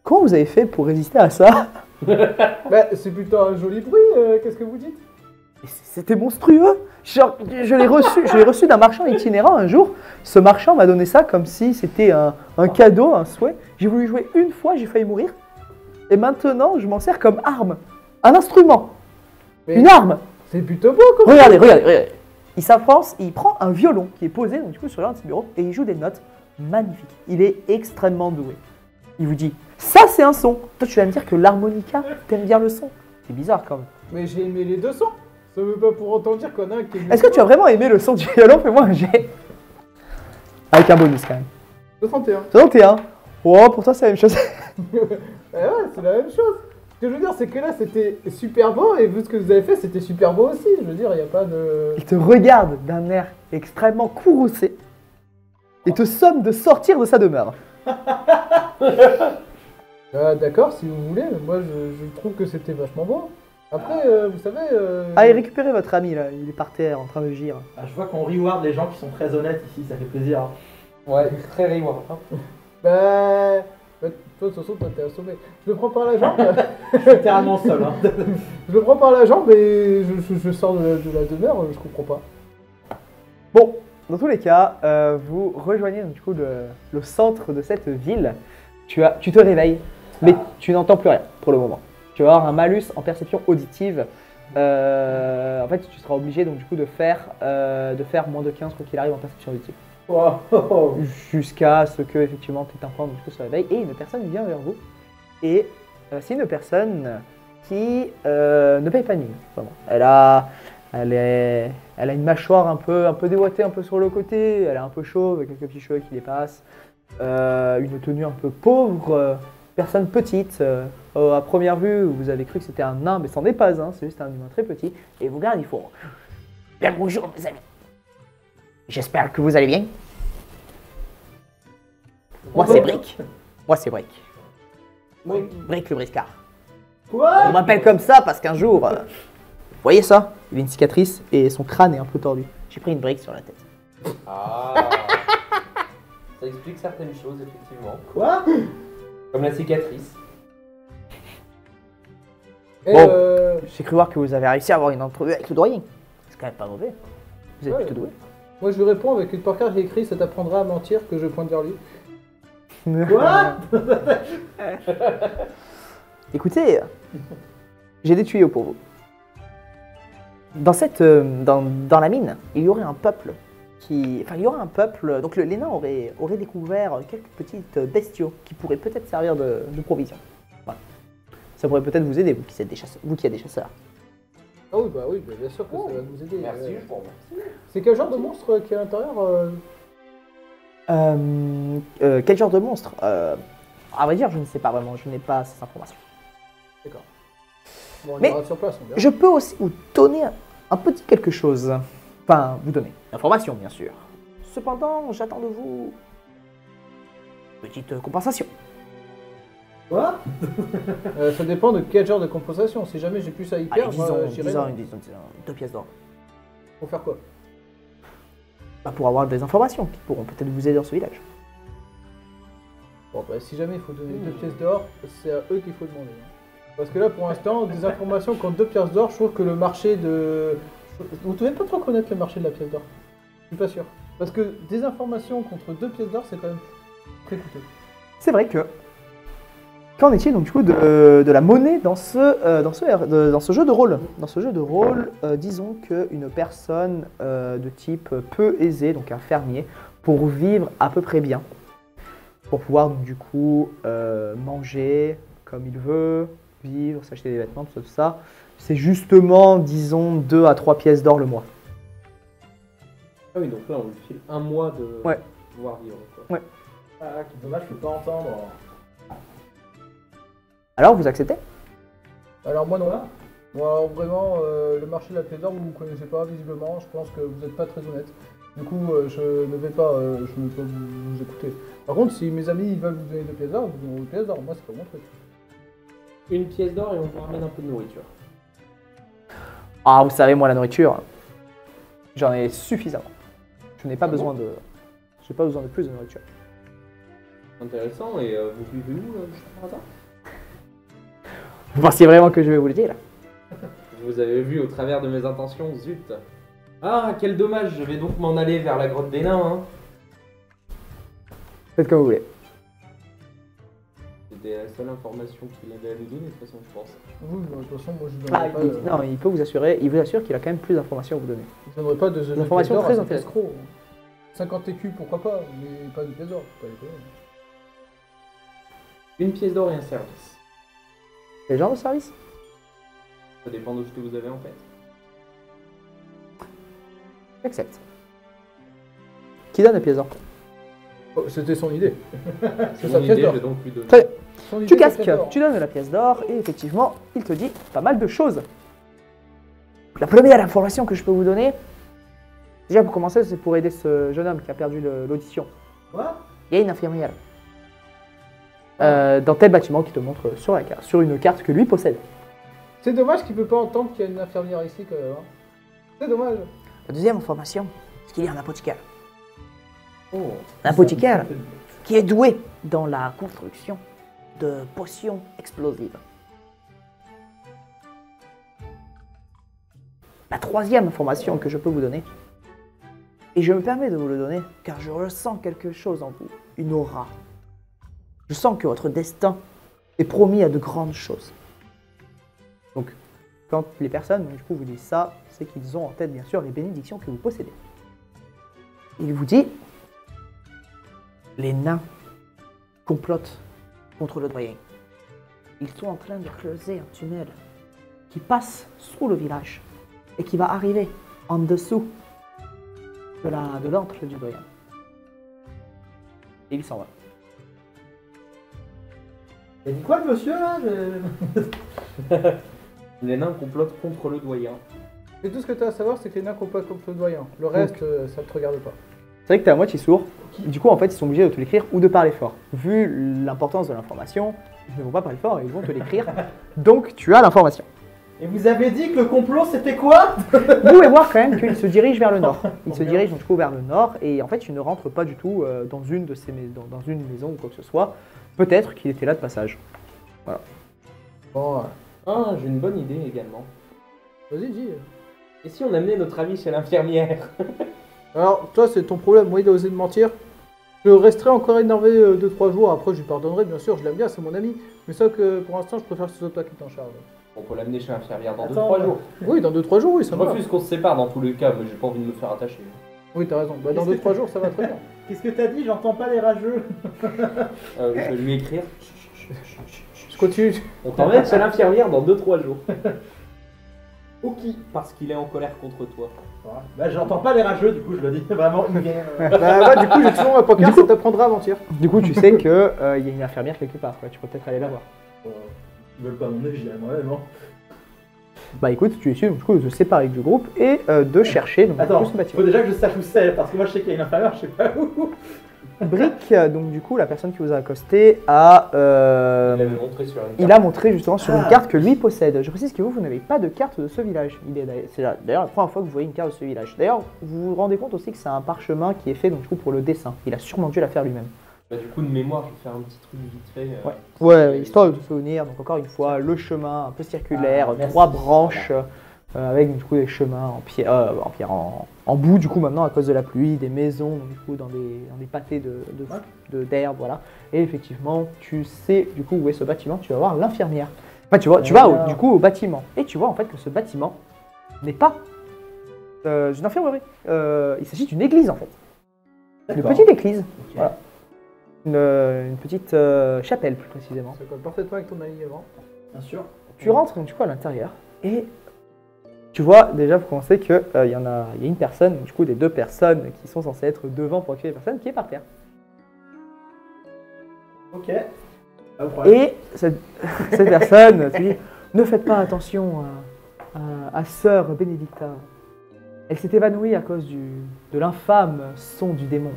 comment vous avez fait pour résister à ça? Bah, c'est plutôt un joli bruit, qu'est-ce que vous dites? Et c'était monstrueux. Genre, je l'ai reçu d'un marchand itinérant un jour. Ce marchand m'a donné ça comme si c'était un cadeau, un souhait. J'ai voulu jouer une fois, j'ai failli mourir. Et maintenant, je m'en sers comme arme. Un instrument. Mais Une arme. c'est plutôt beau, comme Regardez. Il s'avance, il prend un violon qui est posé donc, du coup, sur l'un de ses bureaux et il joue des notes magnifiques. Il est extrêmement doué. Il vous dit, ça c'est un son. Toi tu vas me dire que l'harmonica, t'aimes bien le son. C'est bizarre quand même. Mais j'ai aimé les deux sons. Ça veut pas pour autant dire qu'on a un qui est. Est-ce que tu as vraiment aimé le son du violon? Fais-moi un jet. Avec un bonus quand même. 61. 61. Oh, pour toi c'est la même chose. Eh ouais, c'est la même chose. Ce que je veux dire, c'est que là, c'était super beau, et vu ce que vous avez fait, c'était super beau aussi. Je veux dire, il n'y a pas de... Il te regarde d'un air extrêmement courroucé et te somme de sortir de sa demeure. D'accord, si vous voulez, mais moi, je trouve que c'était vachement beau. Après, vous savez... Allez, récupérez votre ami là, il est par terre en train de gire. Ah, je vois qu'on reward les gens qui sont très honnêtes ici, ça fait plaisir. Ouais, très reward. Hein. Toi, de toute façon, toi, t'es assommé. Je le prends par la jambe. Je suis littéralement seul. Hein. Je le prends par la jambe et je sors de la demeure, je comprends pas. Bon, dans tous les cas, vous rejoignez donc, du coup le centre de cette ville. Tu te réveilles, mais tu n'entends plus rien pour le moment. Tu vas avoir un malus en perception auditive. En fait, tu seras obligé donc du coup de faire moins de 15 quoi qu'il arrive en perception auditive. Wow. Jusqu'à ce que effectivement tu t'informes du coup se réveille et une personne vient vers vous. Et c'est une personne qui ne paye pas de mine. Vraiment. Elle a une mâchoire un peu déboîtée, un peu sur le côté. Elle est un peu chauve, avec quelques petits cheveux qui dépassent. Une tenue un peu pauvre. Personne petite. À première vue, vous avez cru que c'était un nain, mais c'en est pas un. C'est juste un humain très petit. Et vous regardez, il faut. Bien le bonjour, mes amis. J'espère que vous allez bien. Moi, c'est Brick. Oui. Brick le briscard. Quoi? On m'appelle comme ça parce qu'un jour, vous voyez ça? Il a une cicatrice et son crâne est un peu tordu. J'ai pris une brique sur la tête. Ah. Ça explique certaines choses, effectivement. Quoi? Comme la cicatrice. Et Bon. J'ai cru voir que vous avez réussi à avoir une entrevue avec le doyen. C'est quand même pas mauvais. Vous êtes Ouais. plutôt doué. moi, je lui réponds avec une pancarte écrite, ça t'apprendra à mentir, que je pointe vers lui. Quoi? Écoutez, j'ai des tuyaux pour vous. Dans la mine, il y aurait un peuple donc les nains auraient découvert quelques petites bestiaux qui pourraient peut-être servir de provision. Voilà. Ça pourrait peut-être vous aider, vous qui êtes des chasseurs. Ah oui, bien sûr que ça va nous aider. Merci, je vous remercie. C'est quel genre de monstre qui est à l'intérieur Quel genre de monstre À vrai dire, je ne sais pas vraiment, je n'ai pas ces informations. D'accord. Bon, on Mais- ira sur place, on verra. Je peux aussi vous donner un petit quelque chose. Enfin, vous donner l'information, bien sûr. Cependant, j'attends de vous une petite compensation. Quoi? Ça dépend de quel genre de compensation. Si jamais j'ai plus à y Allez, perdre, j'irai. disons 2 pièces d'or. Pour faire quoi? Bah, pour avoir des informations qui pourront peut-être vous aider dans ce village. Bon, bah, si jamais il faut donner 2 pièces d'or, c'est à eux qu'il faut demander. Hein. Parce que là, pour l'instant, des informations contre 2 pièces d'or, je trouve que le marché de... Vous ne devez pas trop connaître le marché de la pièce d'or. Je suis pas sûr. Parce que des informations contre 2 pièces d'or, c'est quand même très coûteux. C'est vrai que. Qu'en est-il donc du coup de la monnaie dans ce jeu de rôle? Dans ce jeu de rôle, disons qu'une personne de type peu aisée, donc un fermier, pour vivre à peu près bien, pour pouvoir donc du coup manger comme il veut, vivre, s'acheter des vêtements, tout ça, c'est justement, disons, 2 à 3 pièces d'or le mois. Ah oui, donc là, on lui file un mois de Ouais. pouvoir vivre. Quoi. Ah, quel dommage, je peux pas entendre. Alors, vous acceptez? Alors moi non. Moi vraiment, le marché de la pièce d'or, vous ne connaissez pas visiblement. Je pense que vous n'êtes pas très honnête. Du coup, je ne vais pas vous écouter. Par contre, si mes amis ils veulent vous donner 2 pièces d'or, vous donnez 2 pièces d'or. Moi, c'est pas mon truc. Une pièce d'or et on vous ramène un peu de nourriture. Ah, vous savez, moi, la nourriture, j'en ai suffisamment. Je n'ai pas besoin de... J'ai pas besoin de plus de nourriture. Intéressant, et vous vivez où, par hasard? Vous pensiez vraiment que je vais vous le dire? Vous avez vu au travers de mes intentions, zut. Ah, quel dommage, je vais donc m'en aller vers la grotte des nains, hein. Faites comme vous voulez. C'était la seule information qu'il avait à nous donner, de toute façon, je pense. Oui, de toute façon, moi je Ah, donnerai pas, non, il peut vous assurer, il vous assure qu'il a quand même plus d'informations à vous donner. je donnerai pas de Des informations très intéressantes. escrocs. 50 écus, pourquoi pas, mais pas de pièces d'or, faut pas déconner. Une pièce d'or et un service. Quel genre de service? Ça dépend de ce que vous avez en tête. J'accepte. Qui donne la pièce d'or? Oh, c'était son idée. C'est Mon sa pièce idée, je d'or. vais donc lui donner. Très bien. Son idée, Tu sa casques, pièce d'or. tu donnes la pièce d'or et effectivement, il te dit pas mal de choses. La première information que je peux vous donner, déjà pour commencer, c'est pour aider ce jeune homme qui a perdu l'audition. Quoi? Il y a une infirmière dans tel bâtiment qui te montre sur la carte, sur une carte que lui possède. C'est dommage qu'il peut pas entendre qu'il y a une infirmière ici quand même. Hein. C'est dommage. La deuxième information, c'est qu'il y a un apothicaire. Oh, Un apothicaire qui est doué dans la construction de potions explosives. La troisième information que je peux vous donner, et je me permets de vous le donner car je ressens quelque chose en vous, une aura. Je sens que votre destin est promis à de grandes choses. Donc, quand les personnes du coup vous disent ça, c'est qu'ils ont en tête bien sûr les bénédictions que vous possédez. Il vous dit, les nains complotent contre le doyen. Ils sont en train de creuser un tunnel qui passe sous le village et qui va arriver en dessous de l'antre du doyen. Et il s'en va. Il a dit quoi le monsieur là? les nains complotent contre le doyen. Et tout ce que tu as à savoir, c'est que les nains complotent contre le doyen. Le reste, ça ne te regarde pas. C'est vrai que tu es à moitié sourd. Du coup, en fait, ils sont obligés de te l'écrire ou de parler fort. Vu l'importance de l'information, ils ne vont pas parler fort et ils vont te l'écrire. Donc, tu as l'information. Et vous avez dit que le complot c'était quoi? Vous pouvez voir quand même qu'il se dirige vers le nord. Il se dirige du coup vers le nord et en fait, il ne rentre pas du tout dans une de ces dans une maison ou quoi que ce soit. Peut-être qu'il était là de passage. Bon, Ah, j'ai une bonne idée également. vas-y, dis. Et si on amenait notre ami chez l'infirmière? Alors, toi, c'est ton problème. Moi, il a osé me mentir. Je resterai encore énervé 2-3 jours. Après, je lui pardonnerai, bien sûr. Je l'aime bien, c'est mon ami. Mais ça que pour l'instant, je préfère que ce soit toi qui t'en charge. On peut l'amener chez l'infirmière dans Attends, 2-3 jours. Oui, dans 2-3 jours, oui, ça Je va. refuse qu'on se sépare dans tous les cas, mais j'ai pas envie de me faire attacher. Oui, t'as raison. Bah, dans Qu'est-ce que 2-3 jours, ça va très bien. Qu'est-ce que t'as dit? J'entends pas les rageux. Je vais lui écrire. Je continue. On t'emmène chez l'infirmière dans 2-3 jours. Ok. Parce qu'il est en colère contre toi. Bah j'entends pas les rageux, du coup je le dis vraiment une game. Bah, ouais, du coup, j'ai toujours un poker, ça t'apprendra à mentir. Du coup, tu sais qu'il y a une infirmière quelque part. Quoi. Tu peux peut-être aller la voir. Ils veulent pas mon nez, j'y ai moi-même. Hein. Bah écoute, tu essaies du coup de se séparer du groupe et de chercher donc, Attends, tout ce bâtiment. faut déjà que je sache où c'est, parce que moi je sais qu'il y a une infirmière, je sais pas où. Brick, donc du coup, la personne qui vous a accosté a... Il avait montré sur une il a montré justement sur une carte que lui possède. Je précise que vous n'avez pas de carte de ce village. C'est d'ailleurs la première fois que vous voyez une carte de ce village. D'ailleurs, vous vous rendez compte aussi que c'est un parchemin qui est fait donc, du coup, pour le dessin. Il a sûrement dû la faire lui-même. Bah, du coup, de mémoire, je vais faire un petit truc vite fait. Ouais, histoire de se souvenir. Donc encore une fois, le chemin un peu circulaire, Ah, merci. 3 branches, avec du coup des chemins en bout du coup maintenant à cause de la pluie, des maisons donc, du coup dans des pâtés d'herbe, voilà. Et effectivement, tu sais du coup où est ce bâtiment. Tu vas voir l'infirmière. Enfin, tu vas du coup au bâtiment et tu vois en fait que ce bâtiment n'est pas une infirmerie. Il s'agit d'une église en fait. Une D'accord. petite église. Ok. Voilà. Une petite chapelle plus précisément. Ça colle parfaitement avec ton ami avant. Bien sûr. Tu rentres donc, du coup à l'intérieur et tu vois déjà pour commencer qu'il y a une personne, du coup des 2 personnes qui sont censées être devant pour accueillir la personne qui est par terre. Ok. Pas de problème. Et cette personne te dit ne faites pas attention à sœur Bénédicta. Elle s'est évanouie à cause de l'infâme son du démon.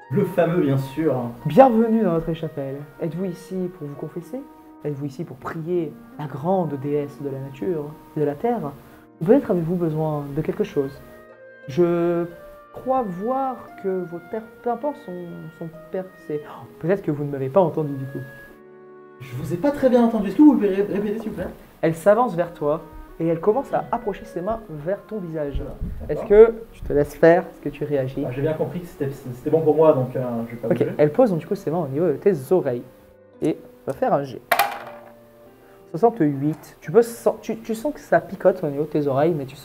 Le fameux, bien sûr. Bienvenue dans notre chapelle. Êtes-vous ici pour vous confesser? Êtes-vous ici pour prier la grande déesse de la nature, de la terre? Peut-être avez-vous besoin de quelque chose. Je crois voir que vos tympans sont percés. Oh, peut-être que vous ne m'avez pas entendu du coup. Je vous ai pas très bien entendu. Est-ce que vous pouvez répéter s'il vous plaît? Elle s'avance vers toi et elle commence à approcher ses mains vers ton visage. Est-ce que tu te laisses faire? Est-ce que tu réagis? J'ai bien compris que c'était bon pour moi, donc je vais pas Ok, bouger. elle pose donc du coup ses mains au niveau de tes oreilles et va faire un jet. 68. Tu sens que ça picote au niveau de tes oreilles, mais tu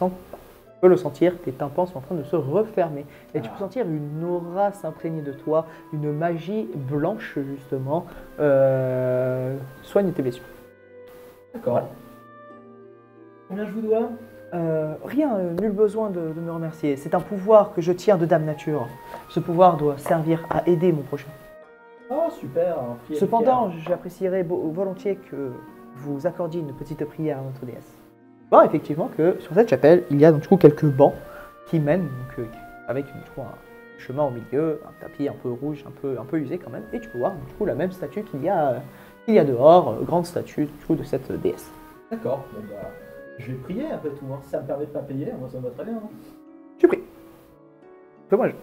peux le sentir, tes tympans sont en train de se refermer. Et tu peux sentir une aura s'imprégner de toi, une magie blanche justement, soigne tes blessures. D'accord. Combien je vous dois? Rien, nul besoin de me remercier. C'est un pouvoir que je tiens de Dame Nature. Ce pouvoir doit servir à aider mon prochain. Oh super. Fier, Cependant, j'apprécierais volontiers que vous accordiez une petite prière à notre déesse. Bon, effectivement que sur cette chapelle, il y a donc du coup quelques bancs qui mènent donc, avec du coup, un chemin au milieu, un tapis un peu rouge, un peu usé quand même, et tu peux voir du coup la même statue qu'il y a dehors, grande statue du coup, de cette déesse. D'accord. Bon bah, je vais prier après tout. Si ça me permet de pas payer, moi ça me va très bien. Hein. Tu pries. Fais-moi un jeu.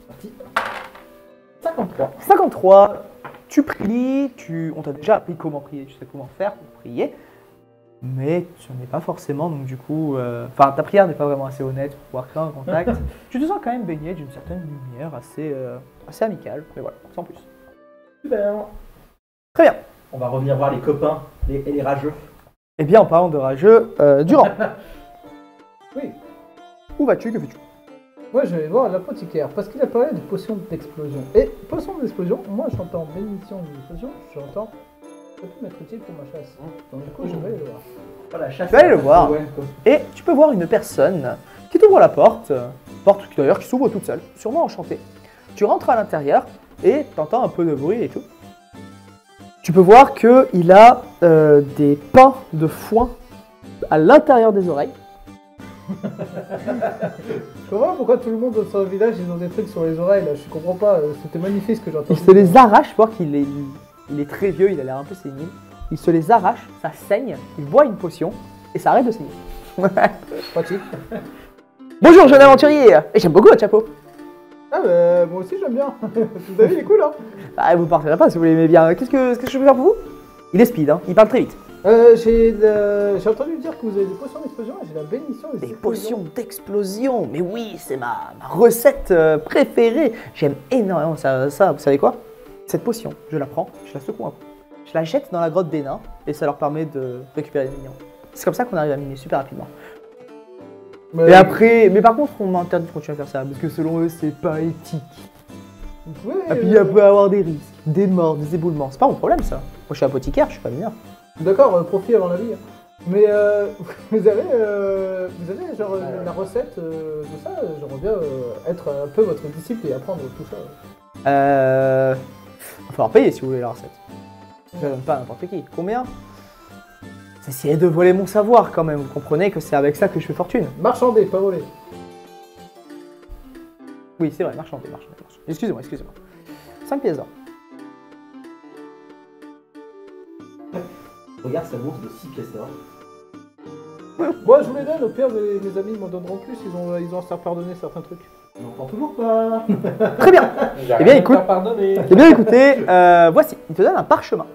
C'est parti. 53. 53, tu pries, on t'a déjà appris comment prier, tu sais comment faire pour prier, mais tu n'en es pas forcément, donc du coup, ta prière n'est pas vraiment assez honnête pour pouvoir créer un contact. Tu te sens quand même baigné d'une certaine lumière assez amicale, mais voilà, sans plus. Super. Très bien. On va revenir voir les copains et les rageux. Eh bien, en parlant de rageux, Durand, Oui, où vas-tu, que fais-tu? moi je vais voir l'apothicaire parce qu'il a parlé de potions d'explosion. Et potions d'explosion, moi j'entends bénédiction d'explosion, j'entends ça peut m'être utile pour ma chasse. Donc du coup je vais aller le voir. Voilà, chasse. Tu vas aller le voir. Ouais, quoi. Et tu peux voir une personne qui t'ouvre la porte qui d'ailleurs qui s'ouvre toute seule, sûrement enchantée. Tu rentres à l'intérieur et tu entends un peu de bruit et tout. Tu peux voir qu'il a des pains de foin à l'intérieur des oreilles. Je comprends pourquoi tout le monde dans son village ils ont des trucs sur les oreilles là, je comprends pas, c'était magnifique ce que j'ai Il entendu. se les arrache, tu vois qu'il est, il est très vieux, il a l'air un peu sénile. Il se les arrache, ça saigne, il boit une potion et ça arrête de saigner. Pratique. Bonjour jeune aventurier, et j'aime beaucoup votre chapeau. Ah bah moi aussi j'aime bien. Vous avez il est cool hein. Ah, vous partirez pas si vous l'aimez bien. Qu'est-ce que je peux faire pour vous? Il est speed, hein, il parle très vite. J'ai entendu dire que vous avez des potions d'explosion et j'ai la bénédiction Des potions d'explosion, mais oui, c'est ma recette préférée. J'aime énormément ça. Vous savez quoi? Cette potion, je la prends, je la secoue un peu. Je la jette dans la grotte des nains et ça leur permet de récupérer des minéraux. C'est comme ça qu'on arrive à miner super rapidement. Et après, mais par contre, on m'interdit de continuer à faire ça parce que selon eux, c'est pas éthique. Ouais, Et puis il peut y avoir des risques, des morts, des éboulements. C'est pas mon problème ça. Moi je suis apothicaire, je suis pas mineur. D'accord, profit avant la vie. Hein. Mais vous avez genre la recette de ça. J'aimerais bien être un peu votre disciple et apprendre tout ça. Il va falloir payer si vous voulez la recette. Je la donne pas à n'importe qui. Combien? C'est essayer de voler mon savoir quand même. Vous comprenez que c'est avec ça que je fais fortune. Marchander, pas voler. Oui, c'est vrai, marchander. Excusez-moi. 5 pièces d'or. Regarde, ça monte de 6 pièces d'or. Moi je vous les donne, au pire mes amis m'en donneront plus, ils ont à se faire pardonner certains trucs. On n'entend toujours pas. Très bien. Eh bien, écoute. Pardonnez. Eh bien, écoutez, voici. Il te donne un parchemin.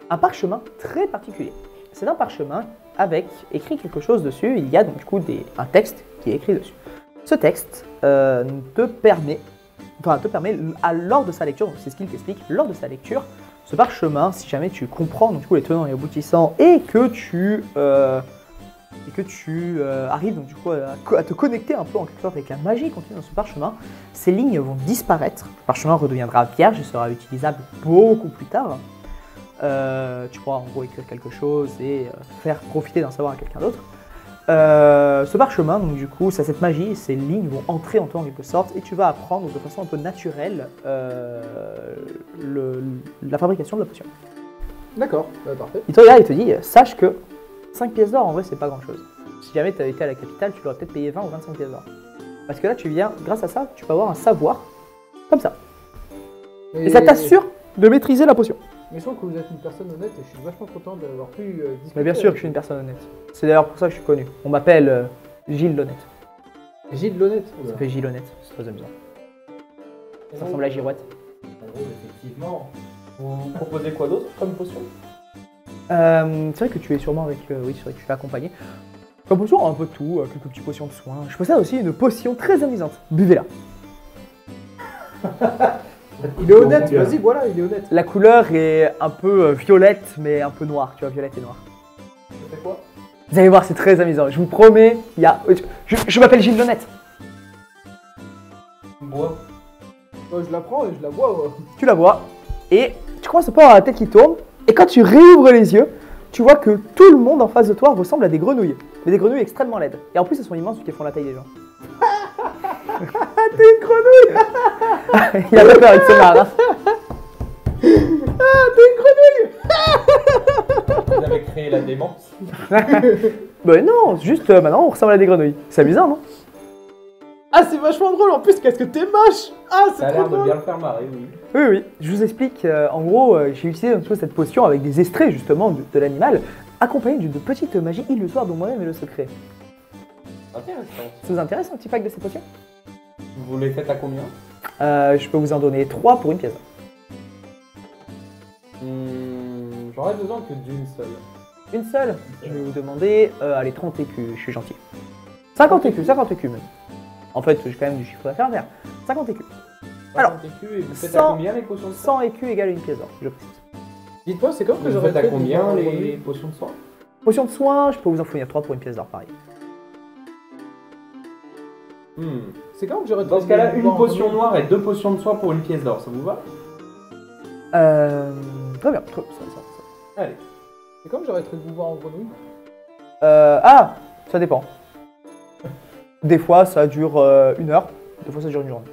Un parchemin très particulier. C'est un parchemin avec écrit quelque chose dessus. Il y a donc du coup un texte qui est écrit dessus. Ce texte te permet lors de sa lecture, donc c'est ce qu'il t'explique, lors de sa lecture, ce parchemin, si jamais tu comprends donc, du coup, les tenants et aboutissants et que tu arrives donc, du coup, à te connecter un peu en quelque sorte avec la magie contenue dans ce parchemin, ces lignes vont disparaître. Le parchemin redeviendra vierge et sera utilisable beaucoup plus tard. Tu pourras en gros écrire quelque chose et faire profiter d'un savoir à quelqu'un d'autre. Ce parchemin, donc du coup, ça a cette magie, ces lignes vont entrer en toi en quelque sorte et tu vas apprendre de façon un peu naturelle la fabrication de la potion. D'accord, bah, parfait. Il te regarde et te dit, sache que 5 pièces d'or en vrai c'est pas grand chose. Si jamais tu avais été à la capitale, tu l'aurais peut-être payé 20 ou 25 pièces d'or. Parce que là tu viens, grâce à ça, tu peux avoir un savoir comme ça. Et ça t'assure de maîtriser la potion. Mais je trouve que vous êtes une personne honnête et je suis vachement content d'avoir pu discuter. Mais bien sûr que je suis une personne honnête. C'est d'ailleurs pour ça que je suis connu. On m'appelle Gilles l'honnête. Gilles l'honnête. Ça fait Gilles l'honnête, c'est très amusant. Ça ressemble à Girouette. En gros, effectivement. Vous proposez quoi d'autre comme potion? C'est vrai que tu es sûrement avec... oui, c'est vrai que tu es accompagné. Comme potion, un peu de tout, quelques petites potions de soins. Je possède aussi une potion très amusante. Buvez-la. Il est honnête, vas-y, voilà, il est honnête. La couleur est un peu violette, mais un peu noire, tu vois, violette et noire. Ça fait quoi? Vous allez voir, c'est très amusant. Je vous promets, il y a... Je m'appelle Gilles l'honnête. Bois. Je la prends et je la bois. Ouais. Tu la vois, et tu commences à pas avoir la tête qui tourne, et quand tu réouvres les yeux, tu vois que tout le monde en face de toi ressemble à des grenouilles. Mais des grenouilles extrêmement laides. Et en plus, elles sont immenses vu qu'elles font la taille des gens. T'es une grenouille. Il a pas peur, il se marre. Hein. T'es une grenouille. Vous avez créé la démence. Ben non, juste maintenant on ressemble à des grenouilles. C'est amusant, non? Ah, c'est vachement drôle en plus, qu'est-ce que t'es moche! Ah, Ça a c'est l'air trop de drôle! bien le faire marrer, oui. Oui, oui. Je vous explique. En gros, j'ai utilisé un peu cette potion avec des extraits justement de l'animal, accompagné d'une petite magie illusoire dont moi-même est le secret. Intéressant. Ça vous intéresse un petit pack de ces potions? Vous les faites à combien? Je peux vous en donner 3 pour une pièce. J'aurais besoin que d'une seule. Une seule? Je vais vous demander, allez, 30 écus, je suis gentil. 50 écus même. En fait, j'ai quand même du chiffre d'affaires vert. 50 écus. Alors, 50 écus, et vous faites 100 à combien les potions de soin? 100 écus égale une pièce d'or, je précise. Dites-moi, c'est comme que Vous j'aurais faites à fait combien de- les potions de soin? Potion de soin, je peux vous en fournir 3 pour une pièce d'or, pareil. C'est comme que j'aurais Dans fait ce cas-là, de- une potion noire et 2 potions de soin pour une pièce d'or, ça vous va? Très bien, ça. Allez. C'est comme j'aurais traité de vous voir en grenouille. Ah, ça dépend. Des fois, ça dure 1 heure, des fois, ça dure une journée.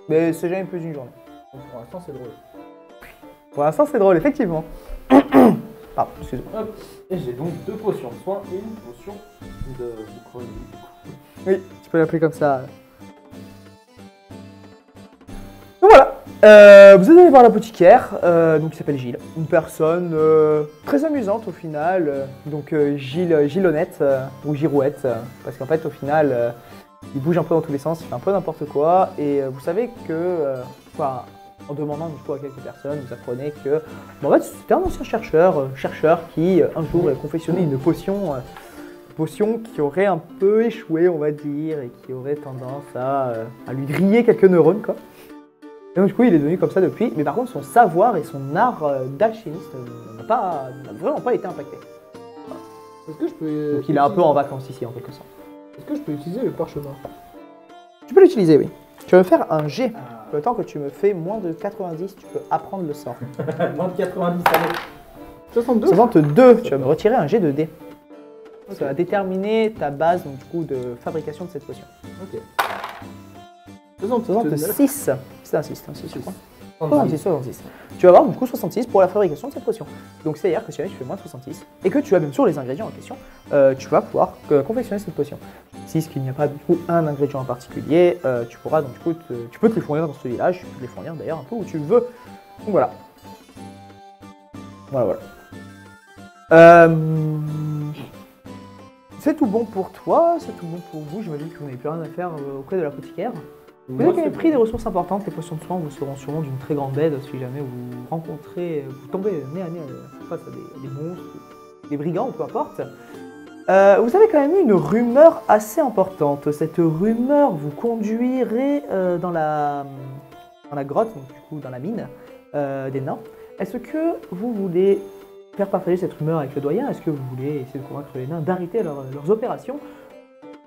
Mais c'est jamais plus d'une journée. Donc, pour l'instant, c'est drôle. Pour l'instant, c'est drôle, effectivement. Pardon, excusez-moi. Hop. Et j'ai donc 2 potions de soin et une potion de grenouille. Oui, tu peux l'appeler comme ça. Donc voilà, vous allez voir l'apothicaire, donc il s'appelle Gilles, une personne très amusante au final, donc Gilles honnête, ou Girouette, parce qu'en fait au final, il bouge un peu dans tous les sens, il fait un peu n'importe quoi, et vous savez que, enfin, en demandant du coup à quelques personnes, vous apprenez que, bon, en fait c'était un ancien chercheur qui un jour a confectionné une potion qui aurait un peu échoué, on va dire, et qui aurait tendance à lui griller quelques neurones, quoi. Et donc, du coup, il est devenu comme ça depuis, mais par contre, son savoir et son art d'alchimiste n'a vraiment pas été impacté. Est-ce que je peux. Donc, il est un peu en vacances ici, en quelque sorte. Est-ce que je peux utiliser le parchemin? Tu peux l'utiliser, oui. Tu vas me faire un G. Le temps que tu me fais moins de 90, tu peux apprendre le sort. Moins de 90 années. 62? 62, tu vas me retirer un G de D. Ça va déterminer ta base, donc, du coup, de fabrication de cette potion. Ok. 66. C'est un 6, je crois. 66. 66. Tu vas avoir du coup 66 pour la fabrication de cette potion. Donc c'est-à-dire que si jamais tu fais moins de 66 et que tu as bien sûr les ingrédients en question, tu vas pouvoir confectionner cette potion. Si ce qu'il n'y a pas du coup un ingrédient en particulier, tu pourras donc du coup tu peux te les fournir dans ce village, tu peux te les fournir d'ailleurs un peu où tu veux. Donc voilà. Voilà. C'est tout bon pour toi, c'est tout bon pour vous. J'imagine que vous n'avez plus rien à faire auprès de l'apothicaire. Vous avez quand même pris des ressources importantes, les potions de soin vous seront sûrement d'une très grande aide si jamais vous rencontrez, vous tombez nez à nez face à des monstres, des brigands, peu importe. Vous avez quand même eu une rumeur assez importante. Cette rumeur vous conduirait dans la grotte, donc du coup dans la mine des nains. Est-ce que vous voulez faire partager cette rumeur avec le doyen? Est-ce que vous voulez essayer de convaincre les nains d'arrêter leurs opérations?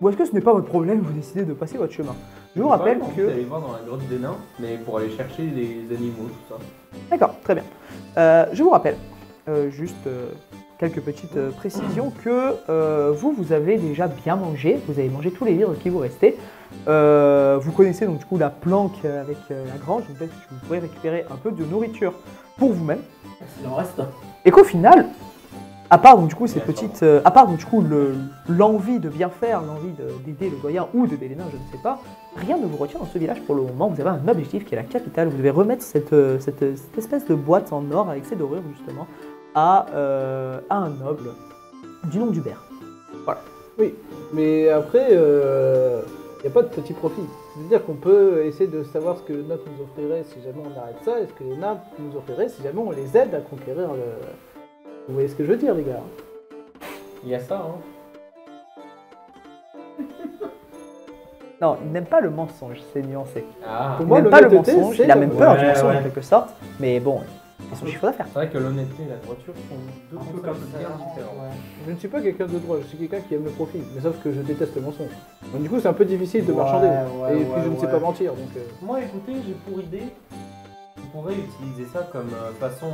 Ou est-ce que ce n'est pas votre problème, vous décidez de passer votre chemin? Je vous rappelle que... Vous allez voir dans la grotte des nains, mais pour aller chercher des animaux, tout ça. D'accord, très bien. Je vous rappelle, juste quelques petites précisions, que vous avez déjà bien mangé, vous avez mangé tous les vivres qui vous restaient. Vous connaissez donc du coup la planque avec la grange, donc peut-être que vous pourrez récupérer un peu de nourriture pour vous-même. Il en reste. Et qu'au final, À part donc du coup ces petites, à part donc du coup l'envie de bien faire, l'envie d'aider le doyen ou d'aider les nains, je ne sais pas, rien ne vous retient dans ce village pour le moment. Vous avez un objectif qui est la capitale. Vous devez remettre cette espèce de boîte en or avec ses dorures justement à un noble du nom d'Hubert. Voilà. Oui, mais après, il n'y a pas de petit profit. C'est-à-dire qu'on peut essayer de savoir ce que les nains nous offriraient si jamais on arrête ça, et ce que les nains nous offriraient si jamais on les aide à conquérir le... Vous voyez ce que je veux dire, les gars? Il y a ça, hein. Non, il n'aime pas le mensonge, c'est nuancé. Ah. Pour Il moi, n'aime pas le l'honnêteté, mensonge, c'est il a la- même peur du Ouais, mensonge ouais. en quelque sorte, mais bon, c'est son chiffre d'affaires. C'est vrai que l'honnêteté et la droiture sont deux Un peu concepts comme bien ça. différents. Je ne suis pas quelqu'un de droit, je suis quelqu'un qui aime le profit, mais sauf que je déteste le mensonge. Donc du coup, c'est un peu difficile de marchander. Et puis je ne sais pas mentir, donc... Moi, écoutez, j'ai pour idée, on pourrait utiliser ça comme façon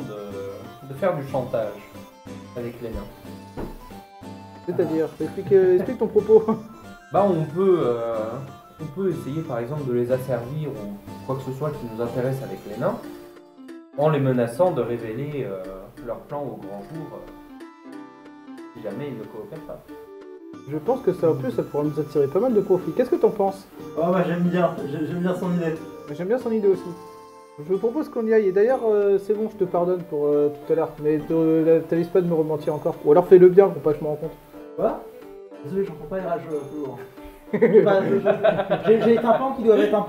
de faire du chantage avec les nains. C'est-à-dire, explique ton propos. Bah, on peut essayer par exemple de les asservir ou quoi que ce soit qui nous intéresse avec les nains, en les menaçant de révéler leur plan au grand jour, si jamais ils ne coopèrent pas. Je pense que ça, en plus, ça pourra nous attirer pas mal de profit. Qu'est-ce que t'en penses? Oh bah j'aime bien son idée. J'aime bien son idée aussi. Je propose qu'on y aille. Et d'ailleurs, c'est bon, je te pardonne pour tout à l'heure. Mais t'avises pas de me rementir encore. Ou alors fais-le bien pour pas que je me rende compte. Quoi? Désolé, j'en prends pas les rageux un peu lourd. J'ai un plan qui doit être un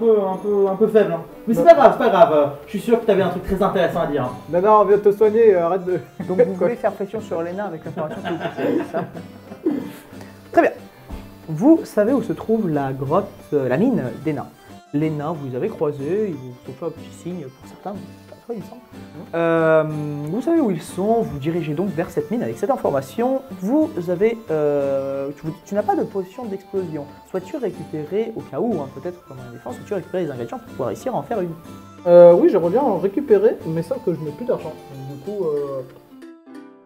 peu faible. Hein. Mais c'est pas grave, c'est pas grave. Je suis sûr que t'avais un truc très intéressant à dire. Hein. Non, non, viens te soigner, arrête de... Donc vous voulez faire pression sur les nains avec l'information que vous possédez, c'est ça? Très bien. Vous savez où se trouve la grotte, la mine des nains. Les nains, vous les avez croisés, ils vous ont fait un petit signe pour certains, parfois il me semble. Vous savez où ils sont, vous dirigez donc vers cette mine avec cette information. Vous avez, tu n'as pas de potion d'explosion. Souhaites-tu récupérer, au cas où, hein, peut-être comme un défense, souhaites-tu récupérer les ingrédients pour pouvoir réussir à en faire une? Oui, j'aimerais bien en récupérer, mais sauf que je n'ai plus d'argent. Donc, du coup,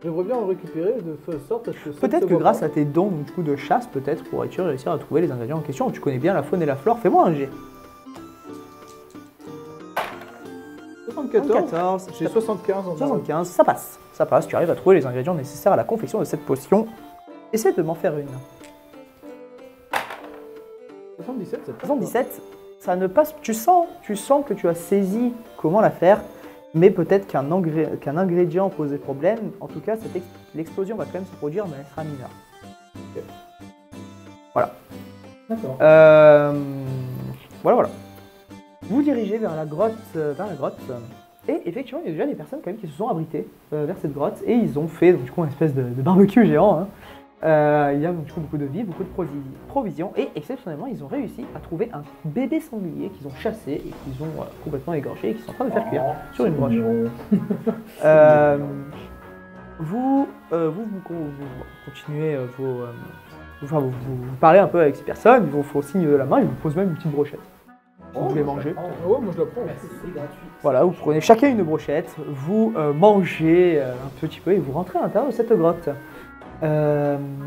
j'aimerais bien en récupérer de sorte à ce que... ça ne Peut-être se que voit grâce pas. à tes dons du coup, de chasse, peut-être pourrais-tu réussir à trouver les ingrédients en question. Tu connais bien la faune et la flore, fais-moi un jet. 74, 14, j'ai 75 en 75, ça passe, tu arrives à trouver les ingrédients nécessaires à la confection de cette potion. Essaie de m'en faire une. 77, c'est pas 77, ça ne passe, tu sens que tu as saisi comment la faire, mais peut-être qu'un ingrédient posait problème. En tout cas, l'explosion va quand même se produire, mais elle sera mineure. Ok. Voilà. D'accord. Voilà. Vous dirigez vers la grotte, et effectivement, il y a déjà des personnes quand même qui se sont abritées vers cette grotte, et ils ont fait donc, du coup, une espèce de barbecue géant. Hein. Il y a donc, du coup, beaucoup de vie, beaucoup de provisions, et exceptionnellement, ils ont réussi à trouver un bébé sanglier qu'ils ont chassé et qu'ils ont complètement égorgé et qu'ils sont en train de faire cuire sur une broche. Vous continuez vous parlez un peu avec ces personnes, ils vous font signe de la main, ils vous posent même une petite brochette. Vous voulez manger? Ah ouais, moi je la prends. Merci, c'est gratuit. Voilà, vous prenez chacun une brochette, vous mangez un petit peu et vous rentrez à l'intérieur de cette grotte.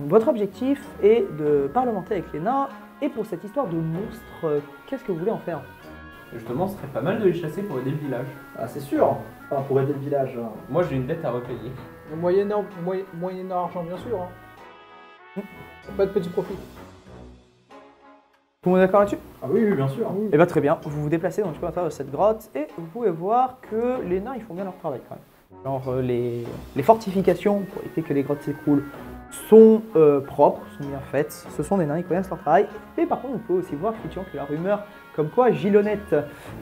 Votre objectif est de parlementer avec les nains, et pour cette histoire de monstres, qu'est-ce que vous voulez en faire? Justement, ce serait pas mal de les chasser pour aider le village. Ah c'est sûr. Enfin pour aider le village. Hein. Moi, j'ai une dette à repayer. Moyennant argent, bien sûr. Hein. Pas de petit profit. Tout le monde est d'accord là-dessus? Ah oui, bien sûr. Eh bien très bien, vous vous déplacez donc, à l'intérieur de cette grotte, et vous pouvez voir que les nains ils font bien leur travail quand même. Genre les fortifications pour éviter que les grottes s'écroulent sont propres, sont bien faites, ce sont des nains, ils connaissent leur travail. Et par contre on peut aussi voir effectivement que la rumeur comme quoi Gilonette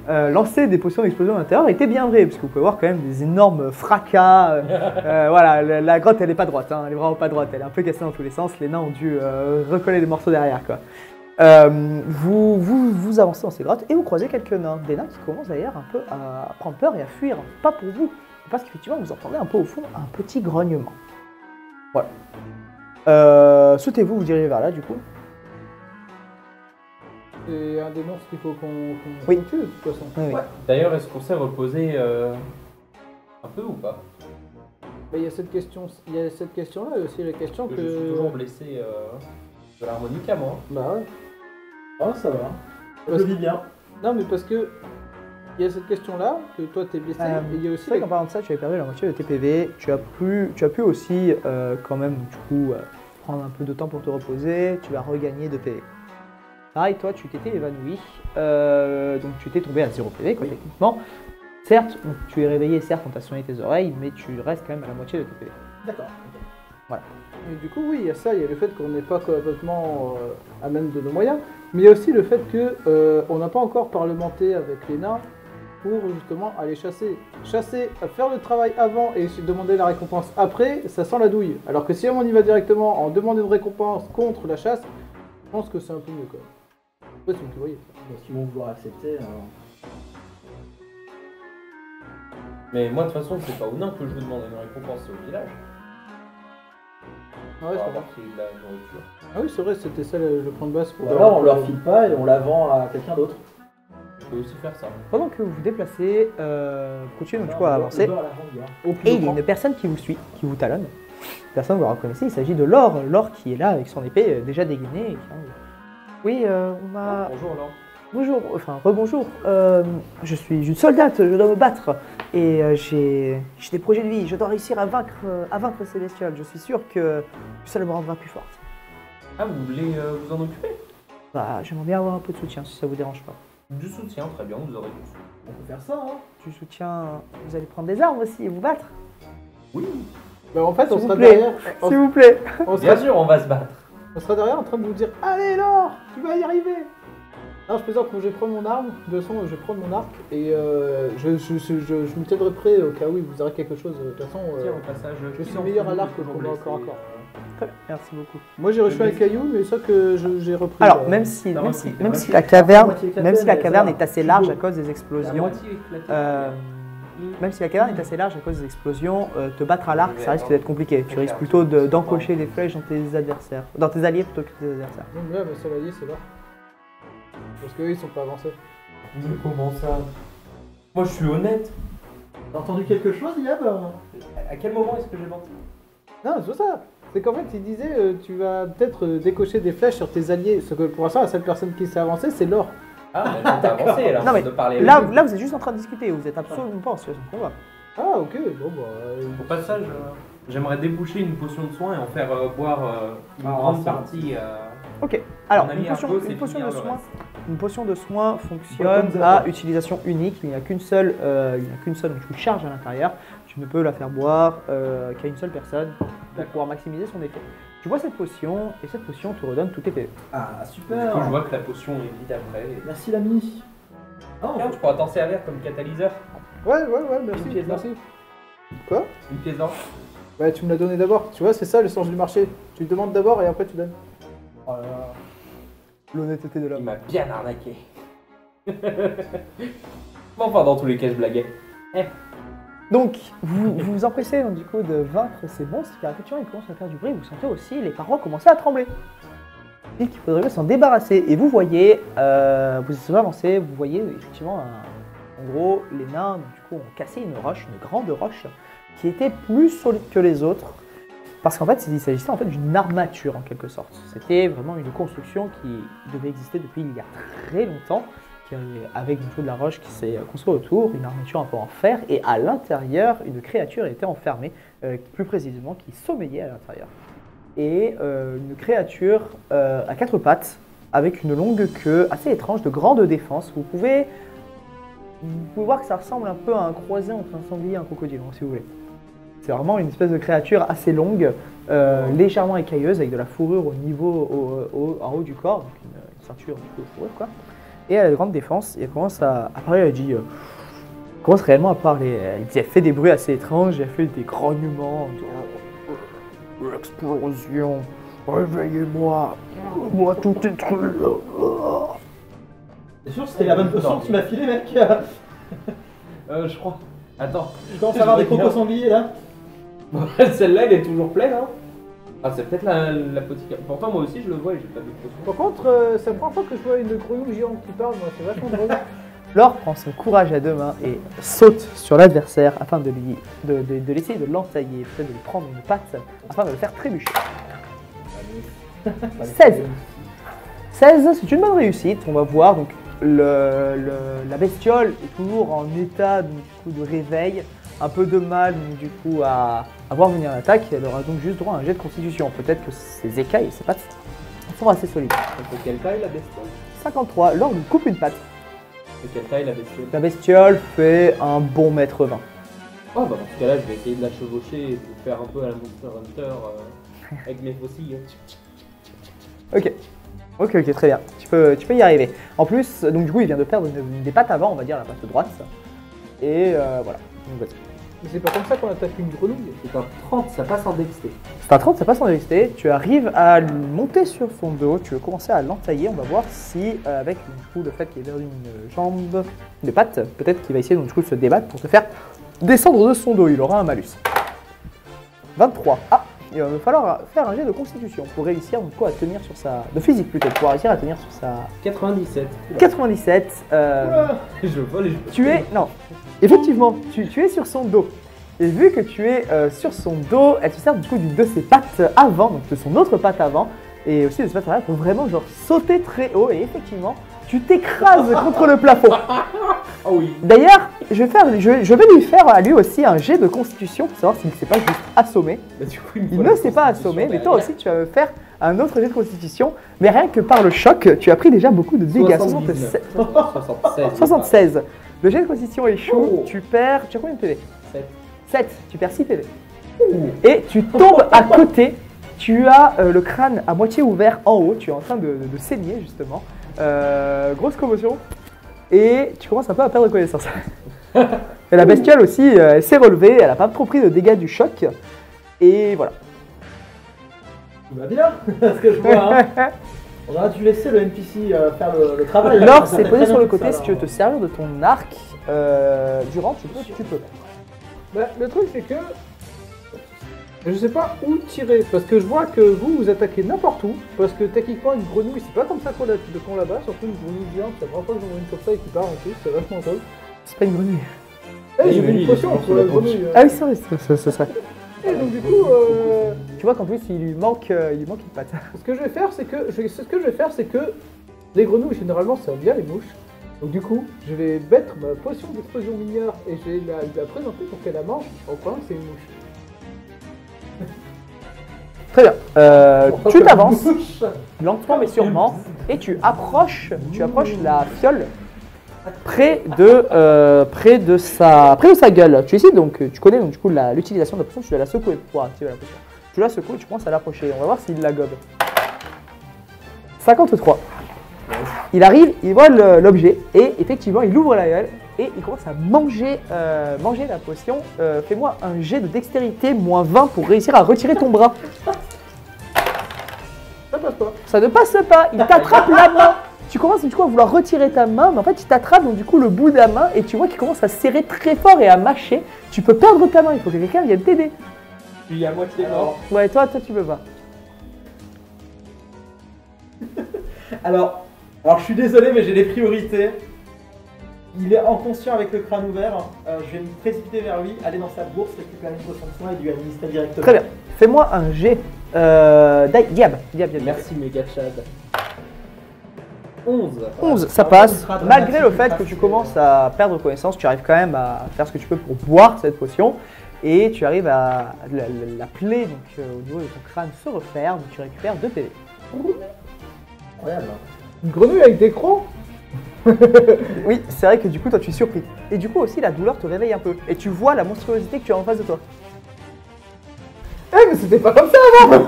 lançait des potions d'explosion à l'intérieur était bien vraie, parce que vous pouvez voir quand même des énormes fracas. Voilà, la grotte elle est pas droite, hein, elle est vraiment pas droite, elle est un peu cassée dans tous les sens, les nains ont dû recoller des morceaux derrière quoi. Vous avancez dans ces grottes et vous croisez quelques nains, des nains qui commencent d'ailleurs un peu à prendre peur et à fuir, pas pour vous, parce qu'effectivement vous entendez un peu au fond un petit grognement. Voilà. Souhaitez-vous vous diriger vers là du coup? C'est un des monstres qu'il faut qu'on Oui. tue de toute façon. Oui. D'ailleurs, est-ce qu'on s'est reposé un peu ou pas? Mais il y a cette question-là, et aussi la question Parce que je suis toujours blessé de l'harmonica, moi. Bah ouais. Oh ça va. Je Parce- vis bien. Non mais parce que Il y a cette question-là, que toi t'es blessé, et il y a aussi C'est vrai qu'en parlant de ça, tu avais perdu la moitié de tes PV. Tu as pu aussi, quand même, du coup, prendre un peu de temps pour te reposer. Tu vas regagner de PV. Pareil, toi, tu t'étais évanoui. Donc, tu t'es tombé à 0 PV, quoi, techniquement. Certes, donc, tu es réveillé, certes, on t'a sonné tes oreilles, mais tu restes quand même à la moitié de tes PV. D'accord. Voilà. Et du coup, oui, il y a ça, il y a le fait qu'on n'est pas complètement à même de nos moyens, mais il y a aussi le fait qu'on n'a pas encore parlementé avec les nains pour justement aller chasser. Chasser, faire le travail avant et demander la récompense après, ça sent la douille. Alors que si on y va directement en demandant une récompense contre la chasse, je pense que c'est un peu mieux quand même. Ouais, c'est vous voyez. Parce qu'ils vont vouloir accepter. Mais moi, de toute façon, c'est pas au nain que je vous demande une récompense, c'est au village. Ah, ouais, Pour c'est avoir vrai. qu'il y ait de la nourriture. Ah oui, c'est vrai, c'était ça le point de base. Pour Ou alors on leur file pas et on la vend à quelqu'un d'autre. Je peux aussi faire ça. Pendant que vous vous déplacez, continuez donc, du coup, à avancer. Et il y a une personne qui vous suit, qui vous talonne. Personne vous la reconnaissez, il s'agit de Laure. Laure qui est là avec son épée déjà dégainée. Et qui- Oui, on m'a... Bonjour, alors. Bonjour, enfin rebonjour. Je suis une soldate, je dois me battre. Et j'ai des projets de vie. Je dois réussir à vaincre ces bestioles. Je suis sûr que ça me rendra plus forte. Ah, vous voulez vous en occuper? Bah, j'aimerais bien avoir un peu de soutien si ça vous dérange pas. Du soutien, très bien, vous aurez du soutien. On peut faire ça, hein. Du soutien, vous allez prendre des armes aussi et vous battre. Oui, Bah, en fait, on S'il sera vous plaît. derrière. S'il vous plaît. On bien sera, sûr, on va se battre. on sera derrière en train de vous dire allez Laure, tu vas y arriver. Non, je plaisante, quand je vais prendre mon arme, de toute façon, je vais prendre mon arc et je me tiendrai prêt au cas où il vous aura quelque chose. De toute façon, Tiens, au passage, je suis meilleur à l'arc que combat corps à corps. Très bien, merci beaucoup. Moi j'ai reçu un caillou, mais ça que j'ai repris. Alors, même si la caverne est assez large à cause des explosions, même si la caverne est assez large à cause des explosions, te battre à l'arc, ça risque d'être compliqué. Tu risques plutôt d'encocher des flèches dans tes adversaires, dans tes alliés plutôt que tes adversaires. Donc là, mes seuls alliés, c'est là. Parce qu'eux, ils sont pas avancés. Comment ça? Moi, je suis honnête. T'as entendu quelque chose, Yab? À quel moment est-ce que j'ai menti? Non, c'est pas ça. C'est qu'en fait, il disait tu vas peut-être décocher des flèches sur tes alliés. Ce que pour l'instant, la seule personne qui s'est avancée, c'est Laure. Ah, mais on t'a avancé alors, Non, mais de parler. là, vous êtes juste en train de discuter, vous êtes absolument pas en situation de combat. Ah, ok, bon bah. Au passage, j'aimerais déboucher une potion de soin et en faire boire une Ah, grande ça. partie. Ok, alors Mon ami une potion, Argo, une c'est potion finir de le soin, reste. une potion de soin fonctionne Comme à ça. utilisation unique. Il n'y a qu'une seule, donc une charge à l'intérieur. Tu ne peux la faire boire qu'à une seule personne pour pouvoir maximiser son effet. Tu bois cette potion et cette potion te redonne tous tes PV. Ah, Du super. coup, je vois que la potion est vide après. Merci l'ami. Ah, Tiens, tu pourras t'en servir comme catalyseur. Ouais, merci. Une pièce d'or. Merci. Quoi? Une pièce d'or. Ouais, tu me l'as donné d'abord. Tu vois, c'est ça le sens du marché. Tu demandes d'abord et après tu donnes. Oh là là. L'honnêteté de Il m'a bien arnaqué. Bon, enfin, dans tous les cas, je blaguais. Donc, vous vous empressez donc, du coup de vaincre ces monstres car effectivement ils commencent à faire du bruit. Vous sentez aussi les parois commencer à trembler. Et qu'il faudrait s'en débarrasser. Et vous voyez, vous avancez, vous voyez effectivement, en gros, les nains donc, du coup ont cassé une roche, une grande roche, qui était plus solide que les autres. Parce qu'en fait, il s'agissait en fait d'une armature en quelque sorte. C'était vraiment une construction qui devait exister depuis il y a très longtemps, avec du coup de la roche qui s'est construite autour, une armature un peu en fer, et à l'intérieur, une créature était enfermée, plus précisément qui sommeillait à l'intérieur. Et une créature à quatre pattes, avec une longue queue assez étrange, de grande défense. Vous pouvez voir que ça ressemble un peu à un croisé entre un sanglier et un crocodile, si vous voulez. C'est vraiment une espèce de créature assez longue, légèrement écailleuse, avec de la fourrure au niveau, en haut du corps, donc une ceinture du coup, de fourrure, quoi. Et elle a de grande défense, et elle commence à parler, elle dit... commence réellement à parler. Elle fait des bruits assez étranges, elle fait des grognements. L'explosion, réveillez-moi, moi tout détruit. T'es sûr que c'était la bonne potion que tu m'as filé, mec? Je crois. Attends. Je commence à avoir des crocos sangliers là. Celle-là, elle est toujours pleine, hein. Ah, c'est peut-être l'apothicaire. Pourtant, moi aussi, je le vois et j'ai pas de potion. Par contre, c'est la première fois que je vois une grenouille géante qui parle, moi, c'est vachement drôle. Laure prend son courage à deux mains et saute sur l'adversaire afin de l'essayer de l'entailler, peut-être de lui prendre une patte afin de le faire trébucher. 16. 16, c'est une bonne réussite. On va voir. Donc, la bestiole est toujours en état donc, du coup, de réveil, un peu de mal donc, du coup à voir venir l'attaque. Elle aura donc juste droit à un jet de constitution. Peut-être que ses écailles et ses pattes sont assez solides. Ça fait quelle taille la bestiole? 53, Lord lui coupe une patte. C'est quelle taille la bestiole? La bestiole fait un bon mètre 20. Ah bah dans ce cas-là, je vais essayer de la chevaucher et de faire un peu à la Monster Hunter avec mes faucilles. Ok, très bien. Tu peux y arriver. En plus, donc du coup, il vient de perdre une des pattes avant, on va dire la patte droite. Et voilà. Donc, vas-y. Mais c'est pas comme ça qu'on attaque une grenouille. C'est un 30, ça passe en dexté. C'est un 30, ça passe en dexté. Tu arrives à monter sur son dos. Tu veux commencer à l'entailler. On va voir si, avec du coup, le fait qu'il ait perdu une jambe, une patte, peut-être qu'il va essayer donc, du coup, de se débattre pour te faire descendre de son dos. Il aura un malus. 23. Ah, il va falloir faire un jet de constitution pour réussir donc, quoi, à tenir sur sa. De physique plutôt, pour réussir à tenir sur sa. 97. 97. Je vole et je... Tu es. Non. Effectivement, tu es sur son dos. Et vu que tu es sur son dos, elle se sert du coup de ses pattes avant, donc de son autre patte avant, et aussi de ses pattes arrière pour vraiment genre sauter très haut. Et effectivement, tu t'écrases contre le plafond. Oh oui. D'ailleurs, je vais lui faire à lui aussi un jet de constitution pour savoir s'il ne s'est pas juste assommé. Bah, du coup, Il ne s'est pas assommé, mais toi aussi tu vas me faire un autre jet de constitution. Mais rien que par le choc, tu as pris déjà beaucoup de dégâts. 76. 76. Le jet de constitution échoue, Oh. tu perds. Tu as combien de PV? 7. 7. Tu perds 6 PV. Et tu tombes à côté. Tu as le crâne à moitié ouvert en haut. Tu es en train de saigner justement. Grosse commotion. Et tu commences un peu à perdre connaissance. Et la bestiole aussi, elle s'est relevée. Elle n'a pas trop pris de dégâts du choc. Et voilà. Tout va bien, ce que je vois. Hein. On aurait dû laisser le NPC faire le travail. L'or Ça s'est fait posé très sur le bien tout côté. ça, Si tu veux te servir de ton arc, durant, tu peux. Bah, le truc c'est que je sais pas où tirer parce que je vois que vous attaquez n'importe où parce que techniquement une grenouille c'est pas comme ça qu'on la bat, surtout une grenouille géante, c'est la première fois que j'en vois une comme ça et qui part en plus, c'est vachement drôle. C'est pas une grenouille. Eh, j'ai oui, vu une il potion est pour sur la la grenouille. Ah oui, c'est vrai, c'est ça. Et donc du coup, Tu vois qu'en plus, il lui manque une patte. ce que je vais faire c'est que les grenouilles généralement ça aime bien les mouches. Donc du coup, je vais mettre ma potion d'explosion mineure et je vais la présenter pour qu'elle la mange en croyant que c'est une mouche. Très bien. Tu t'avances lentement mais sûrement et tu approches la fiole près de sa gueule. Tu essaies donc, tu connais donc du coup l'utilisation de la potion, tu dois la secouer pour pouvoir activer la potion. Tu la secoues et tu commences à l'approcher. On va voir s'il la gobe. 53. Il arrive, il voit l'objet et effectivement il ouvre la gueule et il commence à manger la potion. Fais-moi un jet de dextérité -20 pour réussir à retirer ton bras. Ça passe pas. Ça ne passe pas, il t'attrape la main. Tu commences du coup à vouloir retirer ta main, mais en fait il t'attrape donc du coup le bout de la main et tu vois qu'il commence à serrer très fort et à mâcher. Tu peux perdre ta main, il faut que quelqu'un vienne t'aider. Je suis à moitié mort. Ouais, toi tu peux pas. Alors, je suis désolé, mais j'ai des priorités. Il est inconscient avec le crâne ouvert. Je vais me précipiter vers lui, aller dans sa bourse, récupérer une potion de soin et lui administrer directement. Très bien. Fais-moi un jet. Diab. Merci méga Chad. 11. 11, ça passe. Malgré le fait que tu commences à perdre connaissance, tu arrives quand même à faire ce que tu peux pour boire cette potion. Et tu arrives à. La plaie donc, au niveau de ton crâne se referme, tu récupères 2 PV. Incroyable. Une grenouille avec des crocs. Oui, c'est vrai que du coup, toi tu es surpris. Et du coup aussi, la douleur te réveille un peu. Et tu vois la monstruosité que tu as en face de toi. Eh mais c'était pas comme ça avant.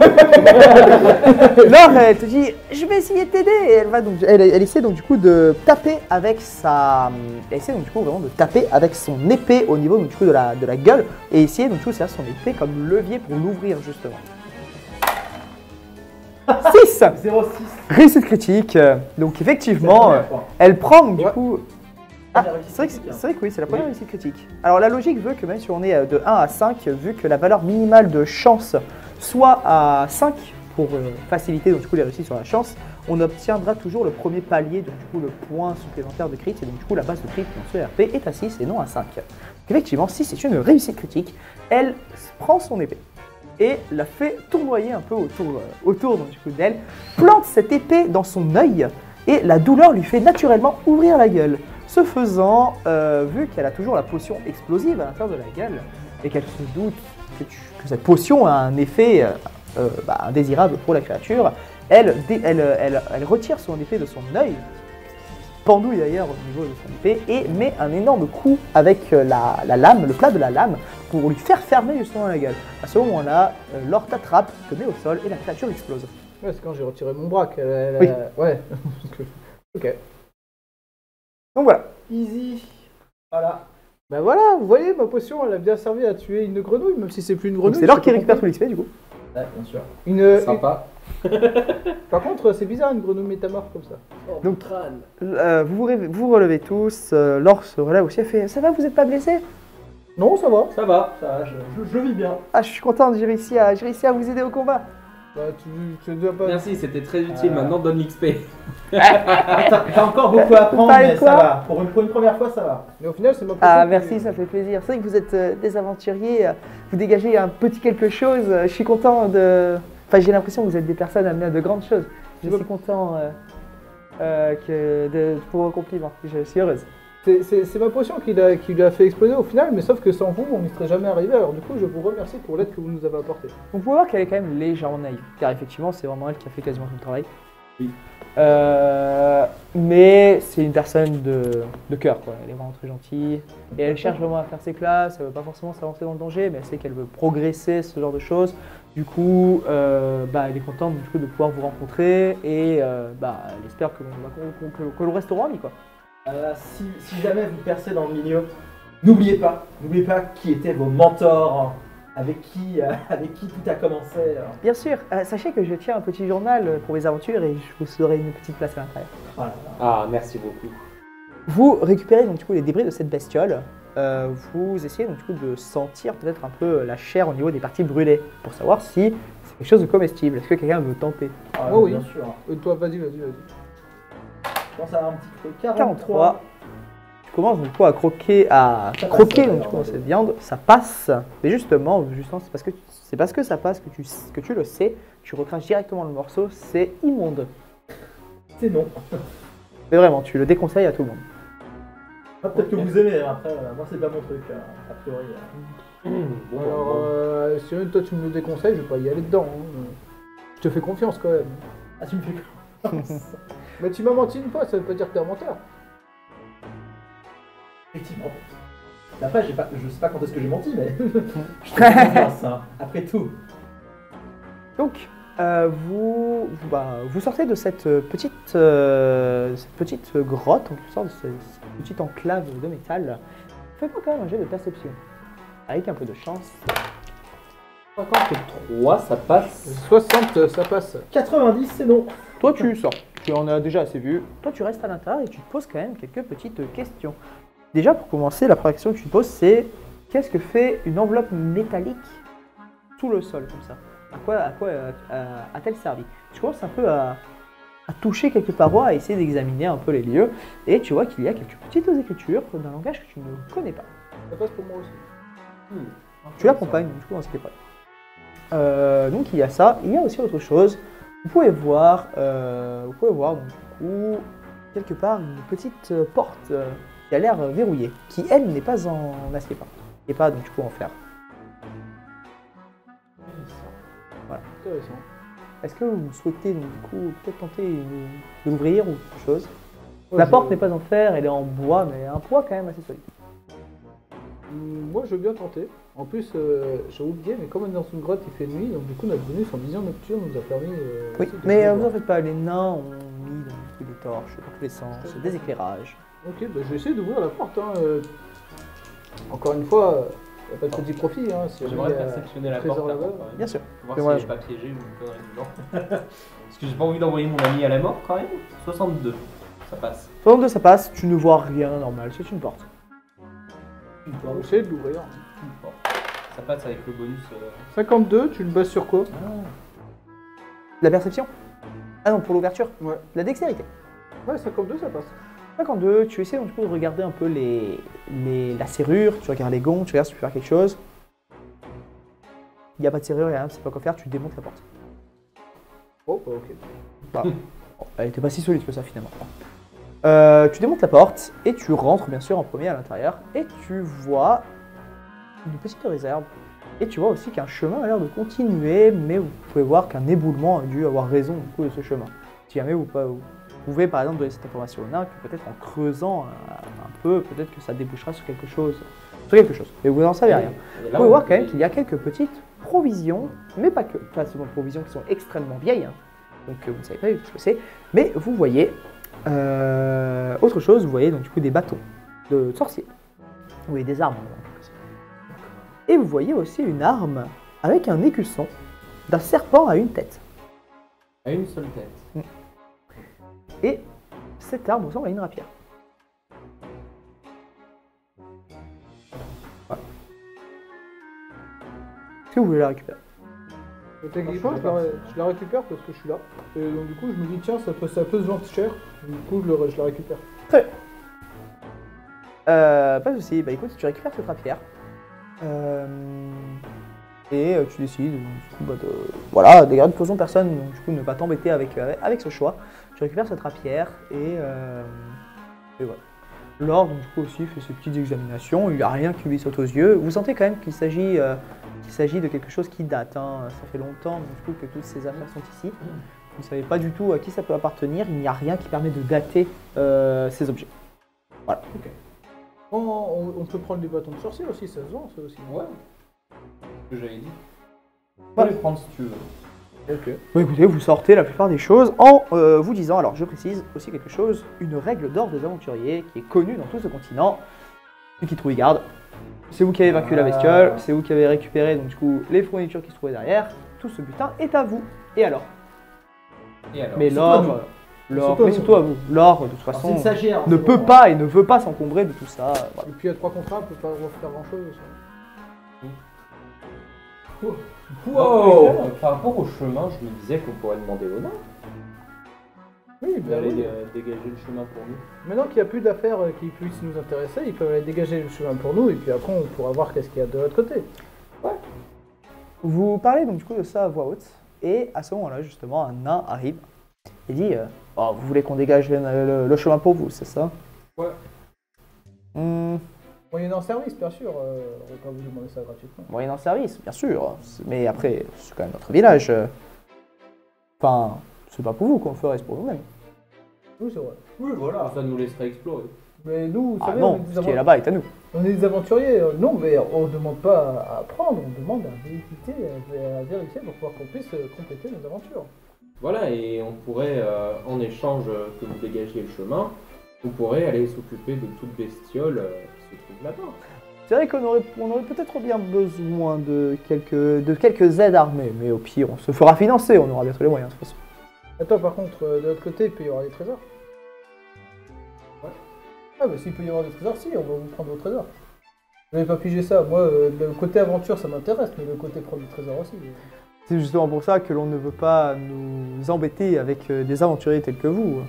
Laure, elle te dit, je vais essayer de t'aider. Et elle va donc, elle essaie donc du coup de taper avec sa, elle essaie donc du coup vraiment de taper avec son épée au niveau donc du coup de la gueule et essayer donc du coup de servir son épée comme levier pour l'ouvrir justement. 6 0,6. réussite critique. Donc effectivement, elle prend donc du coup. Ah, c'est vrai que oui, c'est la première réussite critique. Alors la logique veut que même si on est de 1 à 5, vu que la valeur minimale de chance soit à 5 pour faciliter donc, du coup, les réussites sur la chance, on obtiendra toujours le premier palier, donc du coup le point supplémentaire de crit, et donc du coup la base de crit dans ce RP est à 6 et non à 5. Donc, effectivement, si c'est une réussite critique, elle prend son épée et la fait tournoyer un peu autour donc, du coup d'elle, plante cette épée dans son œil. et la douleur lui fait naturellement ouvrir la gueule. Ce faisant, vu qu'elle a toujours la potion explosive à l'intérieur de la gueule, et qu'elle se doute que cette potion a un effet indésirable pour la créature, elle retire son épée de son œil, pendouille d'ailleurs au niveau de son épée, et met un énorme coup avec la lame, le plat de la lame, pour lui faire fermer justement la gueule. À ce moment-là, l'or t'attrape, te met au sol, et la créature explose. Ouais, c'est quand j'ai retiré mon bras qu'elle... Oui. Ouais. Ok. Donc voilà. Easy. Voilà. Ben voilà, vous voyez, ma potion, elle a bien servi à tuer une grenouille, même si c'est plus une Donc grenouille. c'est l'or qui je sais récupère pas tout l'XP du coup. Ouais, bien sûr. Sympa. Par contre, c'est bizarre une grenouille métamorphe comme ça. Donc, vous relevez tous, l'or se relève aussi, elle fait « Ça va, vous n'êtes pas blessé ?» Non, ça va. Ça va, je vis bien. Ah, je suis contente, j'ai réussi à vous aider au combat. Bah, tu ne dois pas... Merci, c'était très utile. Maintenant, donne l'XP. T'as encore beaucoup à apprendre, T'as eu mais quoi ça va. Pour une première fois, ça va. Mais au final, c'est ma potion. Ah, qui- merci, ça fait plaisir. C'est vrai que vous êtes des aventuriers, vous dégagez un petit quelque chose. Je suis content de... Enfin, j'ai l'impression que vous êtes des personnes amenées à de grandes choses. Je suis content de pour vos compliments. Je suis heureuse. C'est ma potion qui lui a fait exploser au final, mais sauf que sans vous, on n'y serait jamais arrivé. Alors du coup, je vous remercie pour l'aide que vous nous avez apportée. Donc, vous pouvez voir qu'elle est quand même légèrement naïve, car effectivement, c'est vraiment elle qui a fait quasiment tout le travail. Oui. Mais c'est une personne de cœur, quoi. Elle est vraiment très gentille. Et elle cherche vraiment à faire ses classes, elle veut pas forcément s'avancer dans le danger, mais elle sait qu'elle veut progresser, ce genre de choses. Du coup, elle est contente du coup, de pouvoir vous rencontrer et elle espère que l'on restera amis, quoi. Si jamais vous percez dans le milieu, n'oubliez pas qui étaient vos mentors, avec qui tout a commencé. Bien sûr, sachez que je tiens un petit journal pour mes aventures et je vous ferai une petite place à l'intérieur. Voilà. Ah, merci beaucoup. Vous récupérez donc du coup les débris de cette bestiole. Vous essayez donc du coup de sentir peut-être un peu la chair au niveau des parties brûlées pour savoir si c'est quelque chose de comestible. Est-ce que quelqu'un veut tenter? Oh oui. Bien sûr. Toi, vas-y. Je pense à un petit peu 43. Tu commences donc du coup à croquer, donc, du coup, dans cette viande, ça passe. Mais justement c'est parce que ça passe que tu le sais. Tu recraches directement le morceau. C'est immonde. C'est non. Mais vraiment, tu le déconseilles à tout le monde. Ah, peut-être que vous aimez, après, moi c'est pas mon truc, a priori. Alors, si toi tu me le déconseilles, je vais pas y aller dedans. Hein. Je te fais confiance quand même. Ah, tu me fais confiance. Mais tu m'as menti une fois, ça veut pas dire que t'es un menteur. Effectivement. Après, je sais pas quand est-ce que j'ai menti, mais je te fais confiance, hein, après tout. Donc, vous sortez de cette petite grotte, en quelque sorte, de cette petite enclave de métal. Faites-moi quand même un jet de perception. Avec un peu de chance. 53, ça passe. 60, ça passe. 90, c'est non. Toi, tu sors. Tu en as déjà assez vu. Toi, tu restes à l'intérieur et tu te poses quand même quelques petites questions. Déjà, pour commencer, la première question que tu te poses, c'est qu'est-ce que fait une enveloppe métallique sous le sol, comme ça? À quoi a-t-elle servi? Tu commences un peu à toucher quelques parois, à essayer d'examiner un peu les lieux, et tu vois qu'il y a quelques petites écritures d'un langage que tu ne connais pas. Ça passe pour moi aussi. Tu l'accompagnes, du coup, dans cette épreuve. Donc il y a ça, il y a aussi autre chose. Vous pouvez voir donc, du coup, quelque part une petite porte qui a l'air verrouillée, qui elle n'est pas en acier peint, qui n'est pas donc du coup en fer. Voilà. Intéressant. Est-ce que vous souhaitez donc, du coup peut-être tenter de l'ouvrir ou quelque chose? Ouais, La porte n'est pas en fer, elle est en bois, mais un bois quand même assez solide. Moi, je veux bien tenter. En plus, j'ai oublié, mais comme on est dans une grotte, il fait nuit, donc du coup, notre venue sans vision nocturne nous a permis. Oui, aussi de mais voir. vous en faites pas, les nains ont mis donc, du coup, des torches dans tous les sens, des éclairages. Ok, bah, je vais essayer d'ouvrir la porte. Hein. Encore une fois, il n'y a pas de petit profit. Hein, si J'aimerais jamais, perceptionner la trésor porte là-bas. avant, quand même. Bien sûr. Voir Mais si moi, j'ai pas piégé ou une connerie dedans. Parce que j'ai pas envie d'envoyer mon ami à la mort quand même. 62, ça passe. 62 ça passe, tu ne vois rien normal, c'est une porte. On va essayer de l'ouvrir. Bon. Ça passe avec le bonus. 52, tu le bases sur quoi? La perception? Ah non, pour l'ouverture? Ouais. La dextérité. Ouais, 52, ça passe. 52, tu essaies donc, du coup, de regarder un peu la serrure, tu regardes les gonds, tu regardes si tu peux faire quelque chose. Il n'y a pas de serrure, il n'y a rien, tu sais pas quoi faire, tu démontes la porte. Oh, bah, ok. Voilà. Bon, elle n'était pas si solide que ça finalement. Tu démontes la porte et tu rentres bien sûr en premier à l'intérieur et tu vois une petite réserve. Et tu vois aussi qu'un chemin a l'air de continuer, mais vous pouvez voir qu'un éboulement a dû avoir raison du coup de ce chemin. Si jamais vous pouvez par exemple donner cette information au nain, que peut-être en creusant un peu, peut-être que ça débouchera sur quelque chose. Mais vous n'en savez rien. Vous pouvez voir quand même qu'il y a quelques petites provisions, mais pas que. Enfin, ce sont des provisions qui sont extrêmement vieilles, hein. Donc vous ne savez pas du tout ce que c'est. Mais vous voyez autre chose, vous voyez donc du coup des bâtons de sorciers. Vous voyez des armes. Et vous voyez aussi une arme avec un écusson d'un serpent à une tête. À une seule tête. Et cette arme ressemble à une rapière. Voilà. Est-ce que vous voulez la récupérer? Techniquement, je la récupère parce que je suis là. Et donc, du coup, je me dis, tiens, ça peut se vendre cher. Du coup, je la récupère. Très bien. Pas de soucis. Bah écoute, tu récupères cette rapière. Et tu décides du coup, voilà, de toute façon personne, donc du coup ne pas t'embêter avec ce choix. Tu récupères cette rapière et voilà. Laure donc du coup aussi fait ses petites examinations, il n'y a rien qui lui saute aux yeux. Vous sentez quand même qu'il s'agit de quelque chose qui date, hein. Ça fait longtemps donc, du coup, que toutes ces affaires sont ici. Vous ne savez pas du tout à qui ça peut appartenir, il n'y a rien qui permet de dater ces objets. Voilà. Okay. On peut prendre des bâtons de sorcier aussi, ça se vend ça aussi. Ouais. Ce que j'avais dit. Ouais. Tu peux les prendre si tu veux. Ok. Bon, écoutez, vous sortez la plupart des choses en vous disant, alors je précise aussi quelque chose, une règle d'or des aventuriers qui est connue dans tout ce continent, celui qui trouve y garde. C'est vous qui avez vaincu la bestiole, c'est vous qui avez récupéré donc du coup les fournitures qui se trouvaient derrière, tout ce butin est à vous. Et alors? Et alors? Mais l'or, mais surtout à vous. L'or, de toute façon, C'est une sagère. ne peut pas et ne veut pas s'encombrer de tout ça. Voilà. Et puis, à 3 contrats, on peut pas refaire grand chose. Wow. Par rapport au chemin, je me disais qu'on pourrait demander au nain Oui, bah d'aller oui. dégager le chemin pour nous. Maintenant qu'il n'y a plus d'affaires qui puissent nous intéresser, ils peuvent aller dégager le chemin pour nous et puis après on pourra voir qu'est-ce qu'il y a de l'autre côté. Vous parlez donc du coup de ça à voix haute, et à ce moment-là, justement, un nain arrive et dit oh, vous voulez qu'on dégage le chemin pour vous, c'est ça? Ouais. Moyennant service, bien sûr, on va pas vous demander ça gratuitement. Moyennant service, bien sûr, mais après, c'est quand même notre village. Enfin, c'est pas pour vous qu'on le ferait, c'est pour nous-mêmes. Oui, c'est vrai. Oui, voilà. Ça nous laisserait explorer. Mais nous, vous Ah savez, non, ce qui est là-bas est à nous. on est des aventuriers. Non, mais on ne demande pas à apprendre, on demande à vérifier pour pouvoir qu'on puisse compléter nos aventures. Voilà, et on pourrait, en échange que vous dégagiez le chemin, on pourrait aller s'occuper de toute bestiole qui se trouve là-bas. C'est vrai qu'on aurait peut-être bien besoin de quelques aides armées, mais au pire, on se fera financer, on aura bientôt les moyens de toute façon. Attends, par contre, de l'autre côté, il peut y avoir des trésors. Ouais. Ah, bah s'il peut y avoir des trésors, si, on va vous prendre vos trésors. Vous n'avez pas pigé ça. Moi, le côté aventure, ça m'intéresse, mais le côté prendre des trésors aussi. C'est justement pour ça que l'on ne veut pas nous embêter avec des aventuriers tels que vous.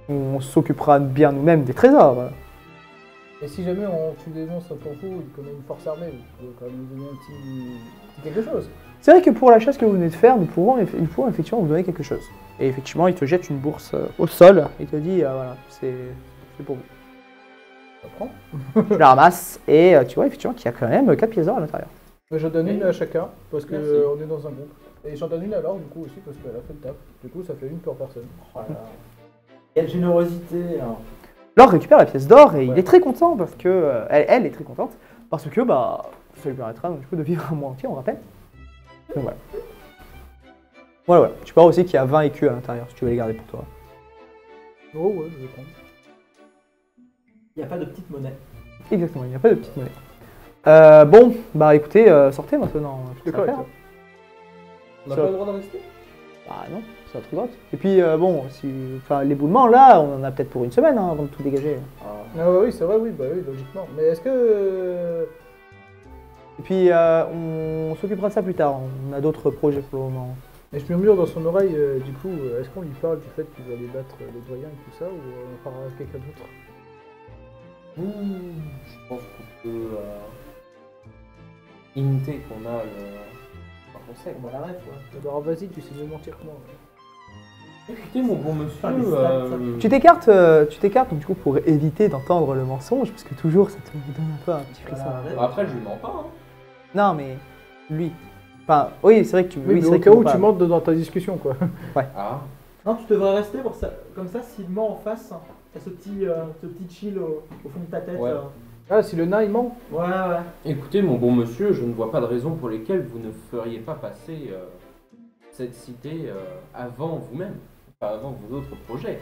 On s'occupera bien nous-mêmes des trésors. Et si jamais on tue des monstres pour vous, qu'on a une force armée, vous pouvez quand même nous donner un petit quelque chose. C'est vrai que pour la chasse que vous venez de faire, nous pouvons effectivement vous donner quelque chose. Et effectivement, il te jette une bourse au sol et te dit voilà, c'est pour vous. Ça prend. Tu la ramasses et tu vois effectivement qu'il y a quand même 4 pièces d'or à l'intérieur. J'en donne une à chacun, parce qu'on Merci. est dans un groupe. Et j'en donne une à Laure, du coup, aussi, parce qu'elle a fait le taf. Du coup, ça fait une par personne. Voilà. Quelle générosité. Hein. Laure récupère la pièce d'or et il Ouais. est très content parce que elle est très contente parce que bah ça lui permettra donc, du coup de vivre un mois entier, on rappelle. Donc voilà. Voilà. Tu peux voir aussi qu'il y a 20 écus à l'intérieur si tu veux les garder pour toi. Oh ouais, je vais prendre. Il n'y a pas de petite monnaie. Exactement, il n'y a pas de petite monnaie. Bon, bah écoutez, sortez maintenant. D'accord avec toi. On n'a Ça- pas le droit de rester? Bah non, c'est un truc grotte. Et puis bon, l'éboulement là, on en a peut-être pour une semaine hein, avant de tout dégager. Ah bah oui, c'est vrai, oui, bah oui, logiquement. Mais est-ce que... Et puis on s'occupera de ça plus tard, on a d'autres projets pour le moment. Mais je murmure dans son oreille, du coup, est-ce qu'on lui parle du fait qu'il va aller battre les doyens et tout ça, ou on parlera à quelqu'un d'autre? Je pense qu'on peut imiter qu'on a un conseil. On va la ref, ouais. Alors vas-y, tu sais mieux mentir que moi. Écoutez, mon bon monsieur, Ah, des stats. Tu t'écartes donc du coup pour éviter d'entendre le mensonge, parce que toujours ça te donne un peu un petit frisson. Voilà. après, je lui mens pas. Hein. Non mais lui. Enfin, oui, c'est vrai que tu. Oui, Oui, mais c'est au vrai cas que où pas- tu mentes dans ta discussion, quoi. Ah, Non, tu devrais rester pour ça. Comme ça, s'il ment en face, t'as ce petit chill au fond de ta tête. Ouais. Ah, si le nain il ment. Ouais, ouais. écoutez, mon bon monsieur, je ne vois pas de raison pour lesquelles vous ne feriez pas passer cette cité avant vous-même, pas avant vos autres projets.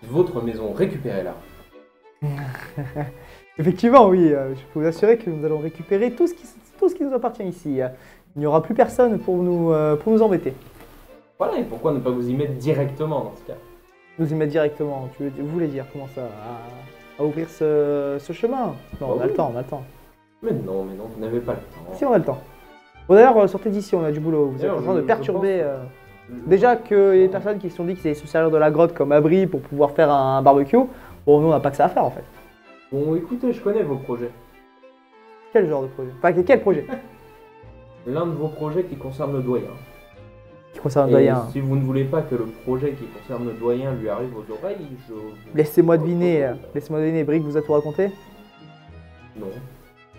Votre maison, récupérez-la. Effectivement, oui. Je peux vous assurer que nous allons récupérer tout ce qui nous appartient ici. Il n'y aura plus personne pour nous embêter. Voilà, et pourquoi ne pas vous y mettre directement dans ce cas? Nous y mettre directement. Vous voulez dire comment ça à ouvrir ce chemin? Non, on a oui. le temps, on a le temps. Mais non, vous n'avez pas le temps. Si on a le temps. Bon, d'ailleurs, sortez d'ici, on a du boulot. Vous êtes D'ailleurs, en train de je perturber. pense Déjà que les personnes qui se sont dit qu'ils allaient se servir de la grotte comme abri pour pouvoir faire un barbecue, bon, nous on n'a pas que ça à faire en fait. Bon, écoutez, je connais vos projets. Quel genre de projet? Enfin, quel projet? L'un de vos projets qui concerne le doyen. Qui concerne le Et doyen. si vous ne voulez pas que le projet qui concerne le doyen lui arrive aux oreilles, je... Laissez-moi deviner, Brick vous a tout raconté? Non.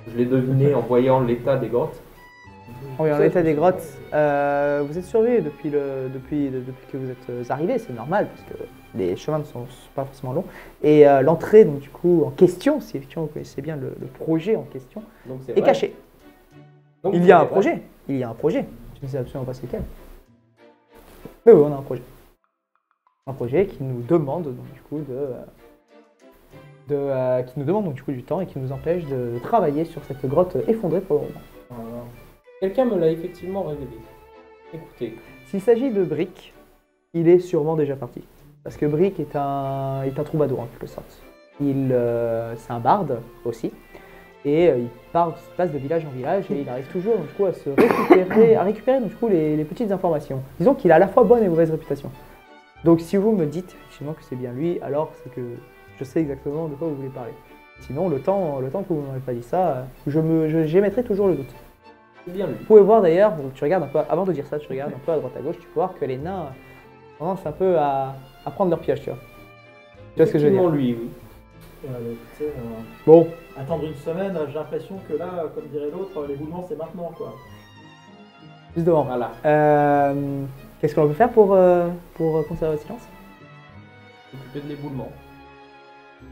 Je l'ai deviné en voyant l'état des grottes. Oui, en l'état des grottes, vous êtes surveillé depuis que vous êtes arrivés, c'est normal parce que les chemins ne sont pas forcément longs. Et l'entrée, donc du coup, en question, si effectivement vous connaissez bien le projet en question, Donc c'est est vrai. cachée. Donc, Il vous y a un savez pas. projet, il y a un projet. Je ne sais absolument pas c'est lequel. Mais oui, on a un projet. Un projet qui nous demande donc du coup qui nous demande donc du coup du temps et qui nous empêche de travailler sur cette grotte effondrée pour le moment. Quelqu'un me l'a effectivement révélé. Écoutez, S'il s'agit de Brick, il est sûrement déjà parti. Parce que Brick est un troubadour en quelque sorte. C'est un barde aussi. Et il passe de village en village et il arrive toujours donc, du coup, à récupérer donc, du coup, les petites informations. Disons qu'il a à la fois bonne et mauvaise réputation. Donc si vous me dites effectivement que c'est bien lui, alors c'est que je sais exactement de quoi vous voulez parler. Sinon, le temps que vous ne m'avez pas dit ça, j'émettrai toujours le doute. c'est bien lui. Vous pouvez voir d'ailleurs, tu regardes un peu, avant de dire ça, tu regardes un peu à droite à gauche, tu peux voir que les nains tendance un peu à prendre leur piège, tu vois. Tu vois ce que je veux dire? Effectivement, lui, oui. Tu sais, Bon, attendre une semaine, j'ai l'impression que là, comme dirait l'autre, l'éboulement c'est maintenant, quoi. justement. Voilà. Qu'est-ce qu'on peut faire pour conserver le silence? S'occuper de l'éboulement.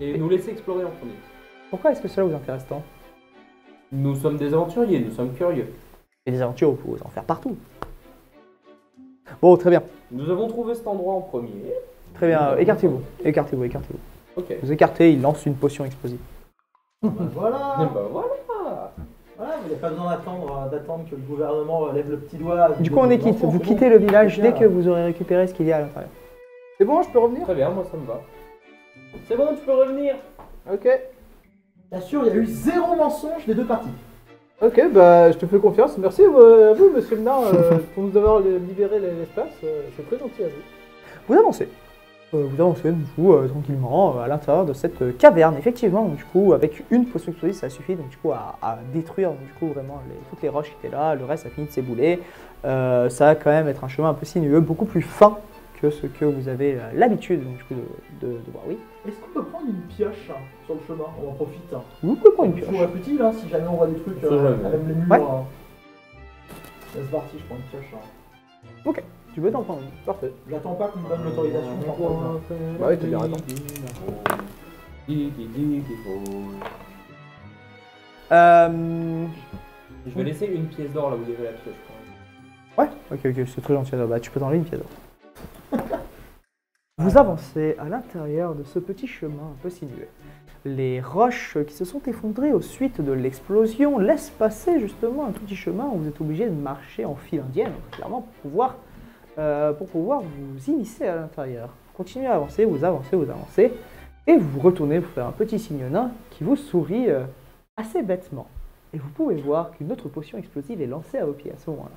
Et nous laisser explorer en premier. Pourquoi est-ce que cela vous intéresse tant? Nous sommes des aventuriers, nous sommes curieux. Et des aventures, vous pouvez en faire partout. Bon, très bien. Nous avons trouvé cet endroit en premier. Très bien, écartez-vous. Écartez-vous. Ok. Vous écartez, il lance une potion explosive. Bah, voilà. Et bah voilà. Voilà, vous n'avez pas besoin d'attendre que le gouvernement lève le petit doigt. Du coup, on est quitte. Vous quittez le village dès que vous aurez récupéré ce qu'il y a à l'intérieur. C'est bon, je peux revenir? Très bien, moi ça me va. C'est bon, tu peux revenir. Ok. Bien sûr, il y a eu 0 mensonge des deux parties. Ok, bah je te fais confiance. Merci à vous, monsieur le nain, pour nous avoir libéré l'espace. C'est très gentil à vous. Vous avancez. Du coup, tranquillement à l'intérieur de cette caverne. Effectivement, donc, du coup, avec une potion explosive, ça suffit donc, du coup, à détruire donc, du coup, vraiment toutes les roches qui étaient là. Le reste a fini de s'ébouler. Ça va quand même être un chemin un peu sinueux, beaucoup plus fin que ce que vous avez l'habitude donc, du coup, de voir. Oui. Est-ce qu'on peut prendre une pioche sur le chemin? On en profite. Vous pouvez prendre une C'est pioche. toujours utile hein, si jamais on voit des trucs, Ça, jamais. même les murs. Ouais. C'est parti, je prends une pioche. Tu peux t'en prendre une. Parfait. J'attends pas qu'on me donne l'autorisation. par contre, hein. Bah oui, t'as bien raison. Je vais laisser une pièce d'or là où il y avait la pioche quand même. Ouais, ok, c'est très gentil. Bah, tu peux t'enlever une pièce d'or. Vous avancez à l'intérieur de ce petit chemin un peu sinueux. Les roches qui se sont effondrées au suite de l'explosion laissent passer justement un tout petit chemin où vous êtes obligé de marcher en file indienne, clairement, pour pouvoir vous immiscer à l'intérieur. Continuez à avancer, vous avancez, et vous retournez vous faire un petit signe nain qui vous sourit assez bêtement. Et vous pouvez voir qu'une autre potion explosive est lancée à vos pieds à ce moment-là.